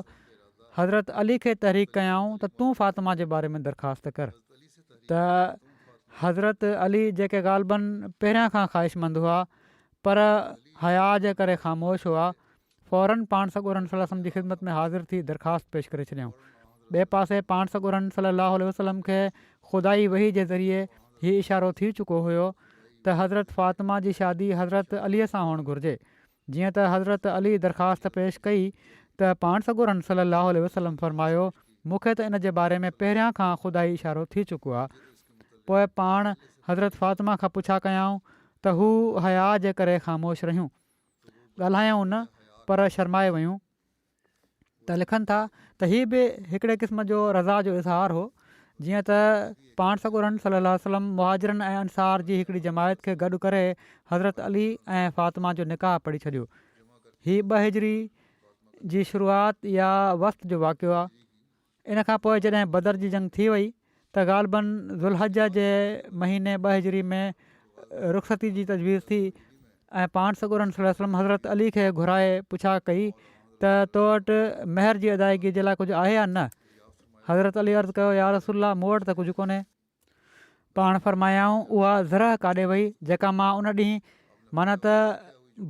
हज़रत अली खे तहरीक कयाऊं त तूं फ़ातिमा जे बारे में दरख़्वास्त कर। त हज़रत अली जेके ग़ालिबनि पहिरियां खां ख़्वाहिशमंद हुआ पर हया जे करे ख़ामोश हुआ, फ़ौरन पाण सॻोरनि सल्लल्लाहु अलैहि वसल्लम जी ख़िदमत में हाज़िर थी दरख़्वास्त पेश करे छॾियऊं। ॿिए पासे पाण सॻोरनि सलाहु वसलम खे ख़ुदाई वही जे ज़रिए हीउ इशारो थी चुको हुयो त हज़रत फ़ातिमा जी शादी हज़रत अलीअ सां हुअणु घुरिजे। जीअं त हज़रत अली दरख़्वास्त पेश कई त पाण सॻोरनि सलाहु वसलम फ़रमायो मूंखे त इन जे बारे में पहिरियां खां ख़ुदाई इशारो थी चुको आहे। पोइ पाण हज़रत फ़ातिमा खां पुछा कयाऊं त हू हया जे करे ख़ामोश रहियूं, ॻाल्हायूं न पर शर्माए वियूं। त लिखनि था त हीअ बि हिकिड़े क़िस्म जो रज़ा जो इज़हार हो। जीअं त पाण सॻोरनि सल्लल्लाहु अलैहि वसल्लम मुहाजिरनि ऐं अंसार जी हिकिड़ी जमायत खे गॾु करे हज़रत अली ऐं फ़ातिमा जो निकाह पढ़ी छॾियो। हीअ 2 हिजरी जी शुरूआति या वक़्त जो वाक़ियो आहे। इन खां पोइ जॾहिं बदर जी जंग थी वई त ग़ालिबन ज़ुल्हज जे महीने 2 हिजरी में रुख़सती जी तजवीज़ थी ऐं पाण सॻोरनि सल्लल्लाहु अलैहि वसल्लम हज़रत अली खे घुराए पुछा कई त तो वटि महर जी अदायगी जे लाइ कुझु आहे या न। हज़रत अली अर्ज़ु कयो या रसूलल्लाह मूं वटि त कुझु कोन्हे। पाण फ़रमायाऊं उहा ज़रह काॾे वई जेका मां उन ॾींहुं माना त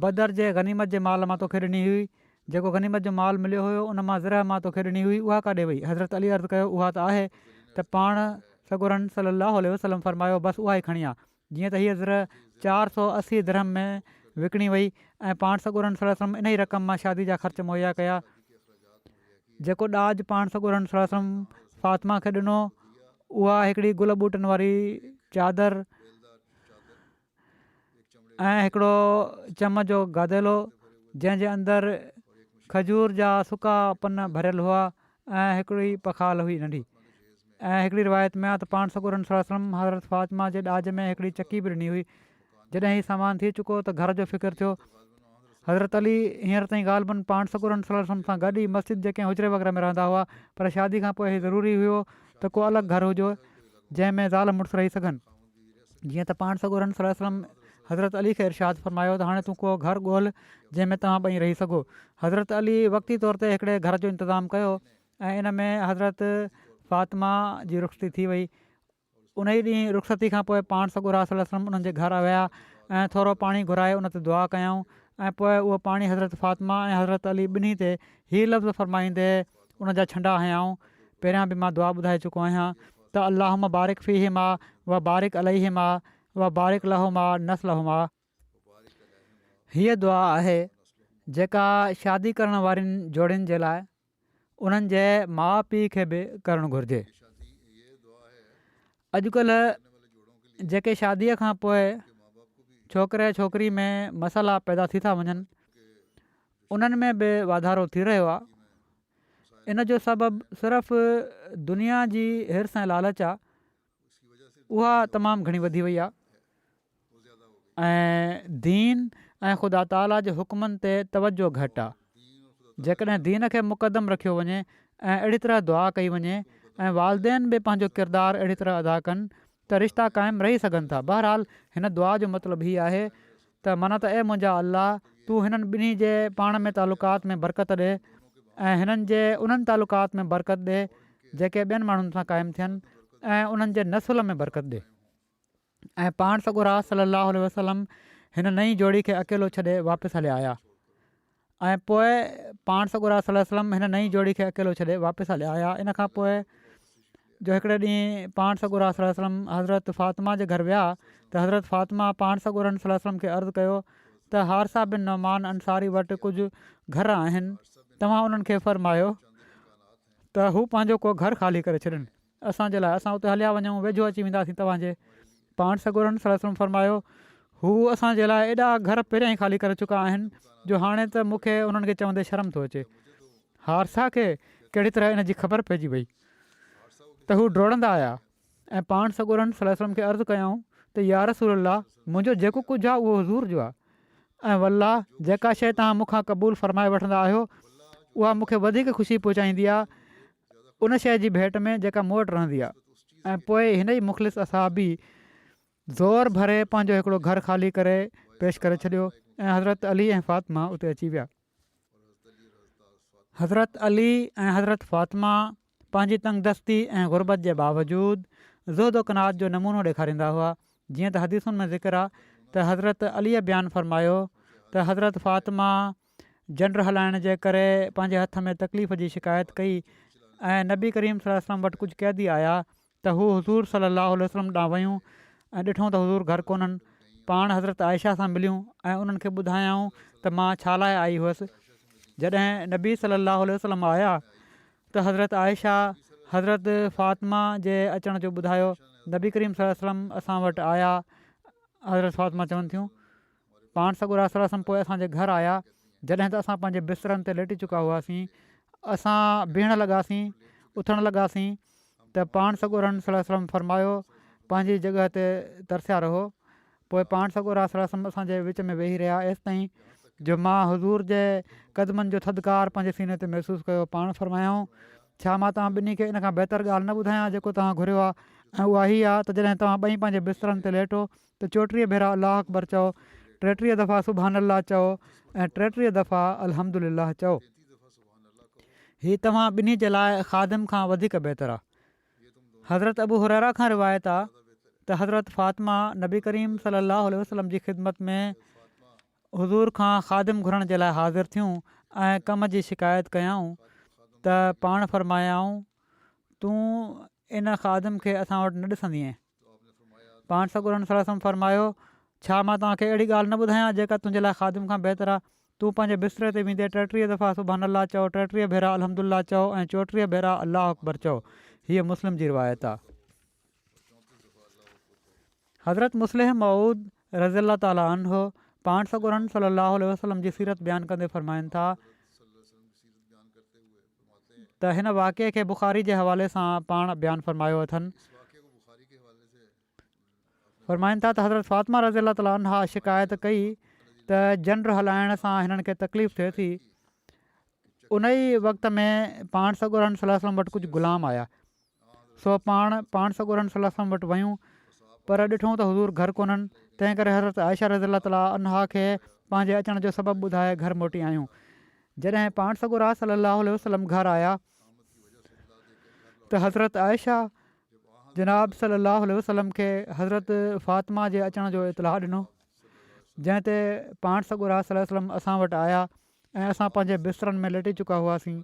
बदर जे गनीमत जे माल मां तोखे ॾिनी हुई, जेको गनीमत जो माल मिलियो हुयो उन मां ज़रह मां तोखे ॾिनी हुई उहा काॾे वई। हज़रत अली अर्ज़ु कयो उहा त आहे। त पाण सॻोरनि सलाहु वसलम फ़रमायो बसि उहा ई खणी आहे। जीअं त हीअ ज़रह 480 दिरहम में विकिणी वई ऐं पाण सॻोरनि सल्लल्लाहु अलैहि वसल्लम इन ई रक़म मां शादी जा ख़र्च मुहैया कया। जेको ॾाज पाण सॻोरनि सल्लल्लाहु अलैहि वसल्लम फ़ातिमा खे ॾिनो उहा हिकिड़ी गुल ॿूटनि वारी चादर ऐं हिकिड़ो चम जो गादेलो जंहिंजे अंदरि खजूर जा सुका पन भरियल हुआ ऐं हिकिड़ी पखाल हुई नंढी। ऐं हिकिड़ी रिवायत में आहे त पाण सॻोरनि सल्लल्लाहु अलैहि वसल्लम हज़रत फ़ातिमा जे ॾाज में हिकिड़ी चकी बि ॾिनी हुई जॾहिं हीउ सामान थी चुको त घर जो फ़िक्रु थियो। हज़रत अली हींअर ताईं ग़ालिबन पाण सॻुरनि सलम सां गॾु ई मस्जिद जेके हुजरे वग़ैरह में रहंदा हुआ, पर शादी खां पोइ हीउ ज़रूरी हुयो त को अलॻि घर हुजे जंहिंमें ज़ाल मुड़ुसु रही सघनि। जीअं त पाण सॻुरनि सलम हज़रत अली खे इरशाद फरमायो त हाणे तूं को घरु ॻोल्ह जंहिंमें तव्हां ॿई रही सघो। हज़रत अली वक़्ती तौर ते हिकिड़े घर जो इंतज़ामु कयो ऐं इन में हज़रत फ़ातिमा जी रुख़्सती थी वई। उन ई ॾींहुं रुख़्सती खां पोइ पाण सॻुरा सलम उन्हनि जे घरु विया ऐं थोरो पाणी घुराए उन ते दुआ कयऊं ऐं पोइ उहो पाणी हज़रत फ़ातिमा ऐं हज़रत अली ॿिन्ही ते हीअ लफ़्ज़ फरमाईंदे उन जा छंडा हयाऊं। पहिरियां बि मां दुआ ॿुधाए चुको आहियां त अल्लाहुम्मा बारिक फ़ीहिमा व बारिक अलैहिमा व बारिक लहुमा नस्लहुमा। हीअ दुआ आहे जेका शादी करण वारनि जोड़ियुनि जे लाइ उन्हनि जे माउ पीउ खे बि करणु घुरिजे। अॼुकल्ह जेके शादीअ खां पोइ छोकिरे छोकिरी में मसाला पैदा थी था वञनि, उन्हनि में बि वाधारो थी रहियो आहे। इन जो सबबु सिर्फ़ु दुनिया जी हिर्स ऐं लालच आहे, उहा तमामु घणी वधी वई आहे ऐं दीन ऐं ख़ुदा ताला जे हुकमनि ते तवजो घटि आहे। जेकॾहिं दीन खे मुक़दम रखियो वञे ऐं अहिड़ी तरह दुआ कई वञे ऐं वालदेन बि पंहिंजो किरदारु अहिड़ी तरह अदा कनि त रिश्ता क़ाइमु रही सघनि था। बहरहाल हिन दुआ जो मतिलबु हीअ आहे त माना त मुंहिंजा अल्लाह तूं हिननि ॿिन्ही जे पाण में तालुकात में बरकत ॾे ऐं हिननि जे उन्हनि तालुकात में बरकत ॾे जेके ॿियनि माण्हुनि सां क़ाइमु थियनि ऐं उन्हनि जे नसुल में बरकत ॾे। ऐं पाण सॻुरा सलाहु आलैहि वसल्लम हिन नई जोड़ी खे अकेलो छॾे वापसि हलिया आया ऐं पोइ पाण सॻुरा सलाहु वसल्लम हिन नई जोड़ी खे अकेलो छॾे वापसि हलिया आया। इन खां पोइ जो हिकिड़े ॾींहुं पाण सॻुरा सलाहु वसल्लम हज़रत फ़ातिमा जे घरु विया त हज़रत फ़ातिमा पाण सॻुरनि सलाहु वसल्लम खे अर्ज़ु कयो त हारसा बिन नौमान अंसारी वटि कुझु घर आहिनि, तव्हां उन्हनि खे फ़रमायो त हू पंहिंजो को घरु ख़ाली करे छॾनि असांजे लाइ, असां उते हलिया वञूं, वेझो अची वेंदासीं तव्हांजे। पाण सॻुरनि सलाहु वसल्लम फ़रमायो हू असांजे लाइ एॾा घर पहिरियां ई ख़ाली करे चुका आहिनि जो हाणे त मूंखे उन्हनि खे चवंदे शर्म थो अचे। हारसा खे कहिड़ी तरह इन जी ख़बर पइजी वई त हू डोड़ंदा आया ऐं पाण सॻुरनि सलाहु वसल्लम खे अर्ज़ु कयऊं त या रसूल अल्लाह, मुंहिंजो जेको कुझु आहे उहो हज़ूर जो आहे ऐं वल्लाह जेका शइ तव्हां मूंखां क़बूलु फ़रमाए वठंदा आहियो उहा मूंखे वधीक ख़ुशी पहुचाईंदी आहे उन शइ जी भेट में जेका मूं वटि रहंदी आहे। ऐं पोइ हिन ई मुख़लिस असाबी ज़ोर भरे पंहिंजो हिकिड़ो घरु ख़ाली करे पेश करे छॾियो ऐं हज़रत अली ऐं फ़ातिमा उते अची विया। हज़रत अली ऐं हज़रत फ़ातिमा पंहिंजी तंगदस्ती ऐं ग़ुरबत जे बावजूदु ज़ुहद क़नात जो नमूनो ॾेखारींदा हुआ। जीअं त हदीसुनि में ज़िक्र आहे त हज़रत अलीअ बयानु फ़रमायो त हज़रत फ़ातिमा झंडि हलाइण जे करे पंहिंजे हथ में तकलीफ़ जी शिकायत कई ऐं नबी करीम सल्लल्लाहु अलैहि वसल्लम वटि कुझु कैदी आया त हू हज़ूर सल्लल्लाहु अलैहि वसल्लम ॾांहुं वयूं ऐं ॾिठूं त हज़ूर घरु कोन्हनि। पाण हज़रत आयशा सां मिलियूं ऐं उन्हनि खे ॿुधायऊं त मां छा लाइ आई हुअसि। जॾहिं नबी सल्लल्लाहु अलैहि वसल्लम आया त हज़रत आयशा हज़रत फ़ातिमा जे अचण जो ॿुधायो। नबी करीम सल्लल्लाहु अलैहि वसल्लम असां वटि आया। हज़रत फ़ातिमा चवनि थियूं पाण सॻुरा सल्लल्लाहु अलैहि वसल्लम पोइ असांजे घरु आया। जॾहिं त असां पंहिंजे बिस्तरनि ते लेटी चुका हुआसीं, असां बीहण लॻासीं, उथणु लॻासीं त पाण सॻुरनि सल्लल्लाहु अलैहि वसल्लम फ़रमायो पंहिंजी जॻह ते तरसिया रहो। पोइ पाण सॻुरा सल्लल्लाहु अलैहि वसल्लम असांजे विच में वेही रहिया एसि ताईं जो मां हज़ूर जे क़दमनि जो थधिकार पंहिंजे सीने ते महसूसु कयो। पाण फ़रमायूं छा मां तव्हां ॿिन्ही खे इन खां बहितर ॻाल्हि न ॿुधायां जेको तव्हां घुरियो आहे, ऐं उहा हीअ आहे त जॾहिं तव्हां ॿई पंहिंजे बिस्तरनि ते लेटो त 34 भेरा अलाह अकबर चओ, 33 दफ़ा सुभान अल्लाह चओ ऐं 33 दफ़ा अल्हम्दुलिल्लाह चओ। हीअ तव्हां ॿिन्ही जे लाइ ख़ादिम खां वधीक बहितर आहे। हज़रत अबू हुरैरा खां रिवायत आहे त हज़रत फ़ातिमा नबी करीम सल्लल्लाहु अलैहि वसल्लम जी ख़िदमत में हुज़ूर खां ख़ादिम घुरण जे लाइ हाज़िर थियूं ऐं कम जी शिकायत कयऊं त पाण फ़रमायाऊं तूं इन ख़ादिम खे असां वटि न ॾिसंदीअ। पाण सॻुरनि सल्लल्लाहु अलैहि वसल्लम फ़रमायो छा मां तव्हांखे अहिड़ी ॻाल्हि न ॿुधायां जेका तुंहिंजे लाइ ख़ादिम खां बहितर आहे। तूं पंहिंजे बिस्तरे ते वेंदे 33 दफ़ा सुभान अल्लाह चओ, 33 भेरा अल्हम्दुलिल्लाह चओ ऐं 34 भेरा अल्लाह अकबर चओ। हीअ मुस्लिम जी रिवायत आहे। हज़रत मुस्लिम मऊद रज़ी अल्लाह ताला अन्हो पाण सॻुरनि सल्लल्लाहु अलैहि वसल्लम जी सीरत बयानु कंदे फ़रमाइनि था त हिन वाक़िए खे बुख़ारी जे हवाले सां पाण बयानु फ़रमायो अथनि फ़रमाइनि था त हज़रत फ़ातिमा रज़ी अलाह ताला अन्हा शिकायत कई त जनर हलाइण सां हिननि खे तकलीफ़ थिए थी। उन ई वक़्त में पाण सॻोरनि सल्लल्लाहु अलैहि वसल्लम वटि कुझु ग़ुलाम आया, सो पाण सॻोरनि सल्लल्लाहु अलैहि वसल्लम वटि वयूं, पर ॾिठूं त हज़ूर घर कोन्हनि। तंहिं करे हज़रत आयशा रज़ी अलाह ताला अन्हा खे पंहिंजे अचण जो सबबु ॿुधाए घर मोटी आयूं। जॾहिं पाण सॻोरा सल्लल्लाहु अलैहि वसल्लम घर आया त हज़रत आयशा जनाब सल्लल्लाहु अलैहि वसल्लम खे हज़रत फ़ातिमा जे अचण जो इतलाह ॾिनो, जंहिं ते पाण सॻोरा सल्लल्लाहु अलैहि वसल्लम असां वटि आया ऐं असां पंहिंजे बिस्तरनि में लेटी चुका हुआसीं।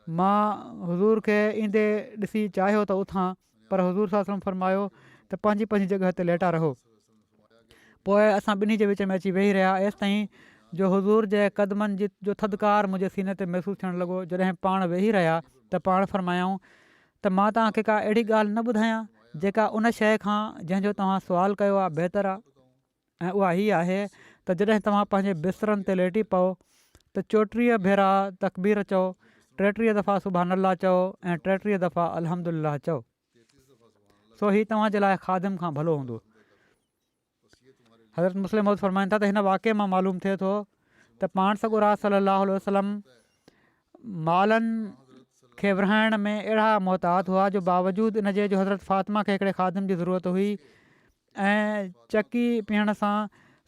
मां हज़ूर खे ईंदे ॾिसी चाहियो त उथां, पर हज़ूर सल्लल्लाहु अलैहि वसल्लम फरमायो त पंहिंजी पंहिंजी जॻह ते लेटा रहो। पोइ असां ॿिन्ही जे विच में अची वेही रहिया एसि ताईं जो हज़ूर जे क़दमनि जो थधिकार मुंहिंजे सीने ते महसूसु थियणु लॻो। जॾहिं पाण वेही रहिया त पाण फरमायाऊं त मां तव्हांखे का अहिड़ी ॻाल्हि न ॿुधायां जेका उन शइ खां जंहिंजो तव्हां सुवालु कयो आहे बहितरु आहे, ऐं उहा हीअ आहे त जॾहिं तव्हां पंहिंजे बिस्तरनि ते लेटी पओ त 34 भेरा तकबीर चओ, 33 दफ़ा सुभान अल्लाह चओ ऐं 33 दफ़ा अल्हम्दुलिल्लाह चओ, सो हीउ तव्हांजे लाइ ख़ादिम खां भलो हूंदो। हज़रत मुस्लिम मौद फ़रमाइनि था त हिन वाक़े मां मालूम थिए थो त पाण सॻोरा सल्लल्लाहु अलैहि वसल्लम मालनि खे विरहाइण में अहिड़ा मुहतात हुआ जो बावजूदु इन जे जो हज़रत फ़ातिमा खे हिकिड़े ख़ादिम जी ज़रूरत हुई ऐं चकी पीअण सां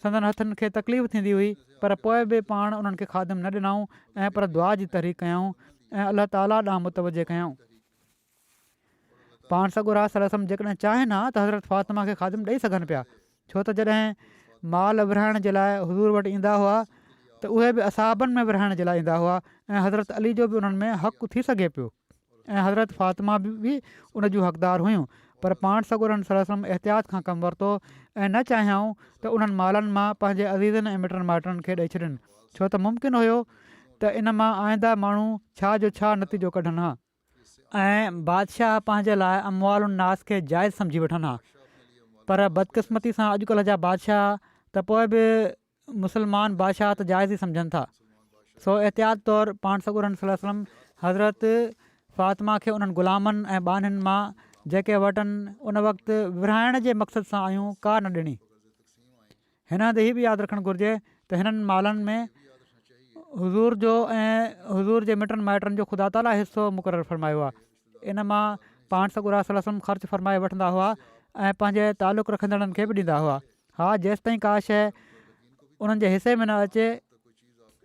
संदन हथनि खे तकलीफ़ थींदी हुई, पर पोइ बि पाण उन्हनि खे ख़ादिम न ॾिनऊं ऐं पर दुआ जी तहरीक कयऊं ऐं अलाह ताला ॾांहुं मुतवजे कयऊं। पाण सॻोरा सल्लल्लाहु अलैहि वसल्लम जेकॾहिं चाहिनि हा त हज़रत फ़ातिमा खे ख़ादिम ॾेई सघनि पिया, छो त जॾहिं माल विरहाइण जे लाइ हज़ूर वटि ईंदा हुआ त उहे बि असाबनि में विरहाइण जे लाइ ईंदा हुआ ऐं हज़रत अली जो बि उन्हनि में हक़ु थी सघे पियो ऐं हज़रत फ़ातिमा बि उन जूं हक़दार हुयूं, पर पाण सॻोरनि सल्लल्लाहु अलैहि वसल्लम एहतियात खां कमु वरितो ऐं न चाहियऊं त उन्हनि मालनि मां पंहिंजे अज़ीज़नि ऐं मिटनि माइटनि खे ॾेई छॾनि, छो त मुमकिन हुयो त इन मां आईंदा माण्हू छा जो छा नतीजो कढनि हा ऐं बादशाह पंहिंजे लाइ अमवालुनि नास खे जाइज़ सम्झी वठनि हा। पर बदकिस्मती सां अॼुकल्ह जा बादशाह त पोइ बि मुस्लमान बादशाह त जाइज़ ई सम्झनि था, सो एहतियात तौरु पाण सॻोरनि सल्लल्लाहु अलैहि वसल्लम हज़रत फ़ातिमा खे उन्हनि ग़ुलामनि ऐं बानियुनि मां जेके वटनि उन वक़्तु विरहाइण जे मक़सद सां आयूं का न ॾिनी। हिन हंधि हीअ बि यादि रखणु घुरिजे त हिननि मालनि में हज़ूर जो ऐं हज़ूर जे मिटनि माइटनि जो ख़ुदा ताला हिसो मुक़ररु फ़रमायो आहे। इन मां पाण सॻोरा सल्लल्लाहु अलैहि वसल्लम ख़र्चु फ़रमाए वठंदा हुआ ऐं पंहिंजे तालुक़ु रखंदड़नि खे बि ॾींदा हुआ। हा, जेसि ताईं का शइ उन्हनि जे हिसे में न अचे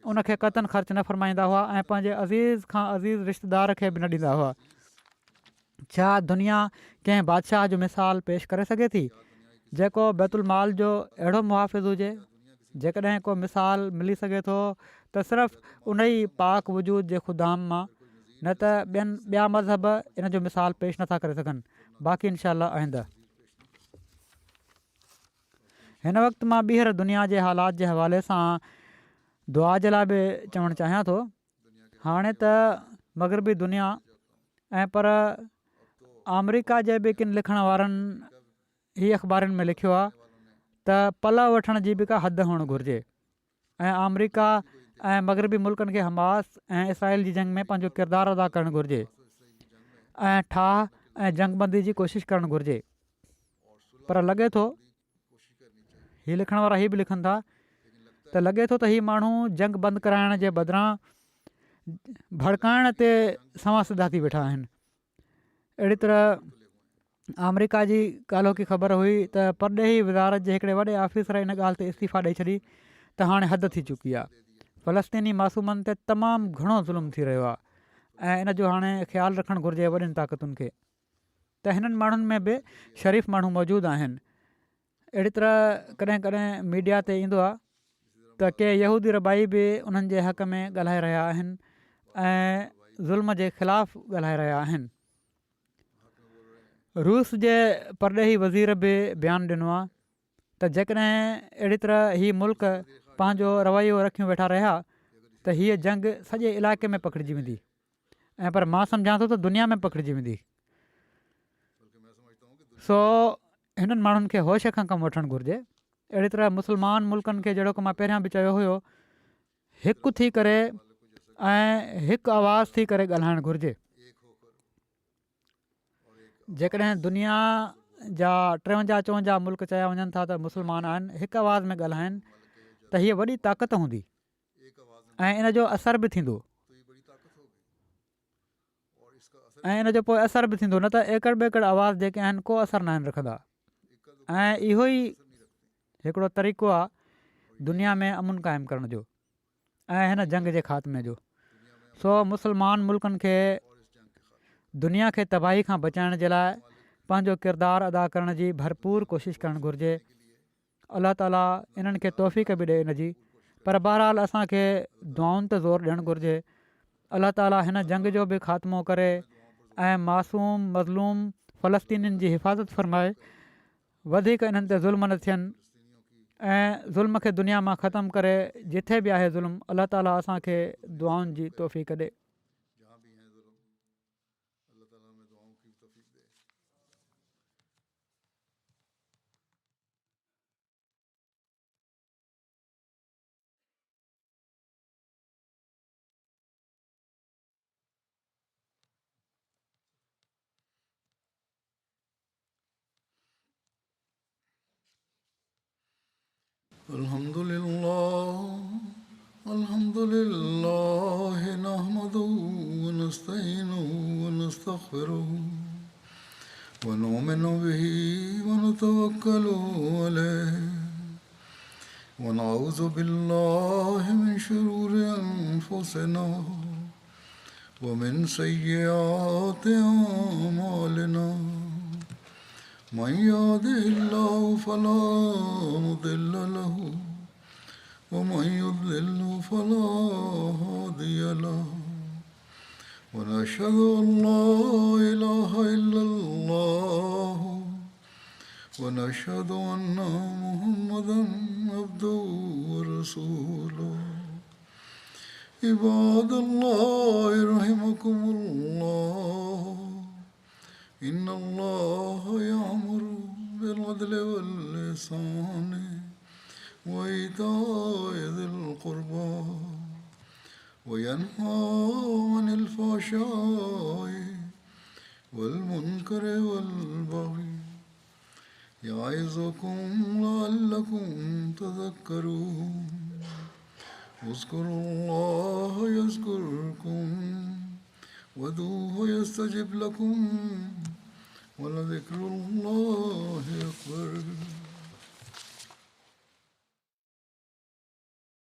उनखे क़तन ख़र्चु न फ़रमाईंदा हुआ ऐं पंहिंजे अज़ीज़ खां अज़ीज़ रिश्तेदार खे बि न ॾींदा हुआ। छा दुनिया कंहिं बादशाह जो मिसाल पेश करे सघे थी जेको बैतुल माल जो अहिड़ो मुहाफ़िज़ हुजे? जेकॾहिं को मिसाल मिली सघे थो त सिर्फ़ु उन ई पाक वजूद जे ख़ुदाम मां, न त ॿिया मज़हब इन जो मिसाल पेश नथा करे सघनि। बाक़ी इनशा अल्लाह आईंदा। हिन वक़्तु मां ॿीहर दुनिया जे हालात जे हवाले सां दुआ जे लाइ बि चवणु चाहियां थो। हाणे त मग़रबी दुनिया ऐं पर अमरीका जे बि किन लिखण वारनि हीअ अख़बारुनि में लिखियो आहे त पल वठण जी बि का हद हुअणु घुरिजे ऐं अमरीका ऐं मग़रबी मुल्कनि खे हमास ऐं इसराइल जी जंग में पंहिंजो किरदारु अदा करणु घुरिजे ऐं ठाह ऐं जंगबंदी जी कोशिशि करणु घुरिजे। पर लॻे थो हीअ लिखण वारा हीअ बि लिखनि था त लॻे थो त हीअ माण्हू जंग बंदि कराइण जे बदिरां भड़काइण ते सवां सिधा थी वेठा आहिनि। अहिड़ी तरह अमरीका जी ॻाल्हि की ख़बर हुई त परॾेही वज़ारत जे हिकिड़े वॾे ऑफिसर इन ॻाल्हि ते इस्तीफ़ा ॾेई छॾी त हाणे हद थी चुकी आहे, फ़लस्तीनी मासूमनि ते तमामु घणो ज़ुल्म थी रहियो आहे ऐं इन जो हाणे ख़्यालु रखणु घुरिजे वॾियुनि ताक़तुनि खे त हिननि माण्हुनि में बि शरीफ़ माण्हू मौजूदु आहिनि। अहिड़ी तरह कॾहिं कॾहिं मीडिया ते ईंदो आहे त के यहूदी रबाई बि उन्हनि जे हक़ में ॻाल्हाए रहिया आहिनि ऐं ज़ुल्म जे ख़िलाफ़ु ॻाल्हाए रहिया आहिनि। रूस जे परॾेही वज़ीर बि बयानु ॾिनो आहे त जेकॾहिं अहिड़ी तरह हीअ मुल्क पंहिंजो रवैयो रखियूं वेठा रहिया त हीअ जंग सॼे इलाइक़े में पखिड़िजी वेंदी ऐं पर मां सम्झां थो त दुनिया में पखिड़िजी वेंदी। सो हिननि माण्हुनि खे होश खां कमु वठणु घुरिजे। अहिड़ी तरह मुस्लमान मुल्कनि खे जहिड़ो की मां पहिरियां बि चयो हुयो, हिकु थी करे ऐं हिकु आवाज़ थी करे ॻाल्हाइणु घुरिजे। जेकॾहिं दुनिया जा 53-54 मुल्क चया वञनि था त मुस्लमान आहिनि, हिकु आवाज़ में ॻाल्हाइनि त हीअ वॾी ताक़त हूंदी ऐं इन जो असर बि थींदो ऐं इन जो पोइ असर बि थींदो, न त एकड़ ॿेकड़ आवाज़ जेके आहिनि को असरु न आहिनि रखंदा। ऐं इहो ई हिकिड़ो तरीक़ो आहे दुनिया में अमुन क़ाइमु करण जो ऐं हिन जंग जे ख़ात्मे जो। सो मुस्लमान मुल्कनि खे दुनिया खे तबाही खां बचाइण जे लाइ पंहिंजो किरदारु अदा करण जी भरपूर कोशिशि करणु घुरिजे। अलाह ताला इन्हनि खे तौफ़ीक़ बि ॾिए इन जी, पर बहरहाल असांखे दुआउनि ते ज़ोर ॾियणु घुरिजे। अलाह ताला हिन जंग जो बि ख़ात्मो करे ऐं मासूम मज़लूम फ़लस्तीनियुनि जी हिफ़ाज़त फ़रमाए, वधीक इन्हनि ते ज़ुल्म न थियनि ऐं ज़ुल्म खे दुनिया मां ख़तमु करे जिथे बि आहे ज़ुल्म, अलाह ताला असांखे दुआउनि जी तौफ़ीक़ ॾिए। الحمد لله نحمده ونستعينه ونستغفره ونؤمن به ونتوكل عليه ونعوذ بالله من شرور أنفسنا ومن سيئات أعمالنا من يهده الله فلا مضل له ومن يضلل فلا هادي له ونشهد أن لا إله إلا الله ونشهد أن محمدا عبده ورسوله عباد الله رحمكم الله إن الله يأمر بالعدل والإحسان وإيتاء ذي القربى وينهى عن الفحشاء والمنكر والبغي يعظكم لعلكم تذكرون اذكروا الله يذكركم وادعوه يستجب لكم ولذكر الله أكبر.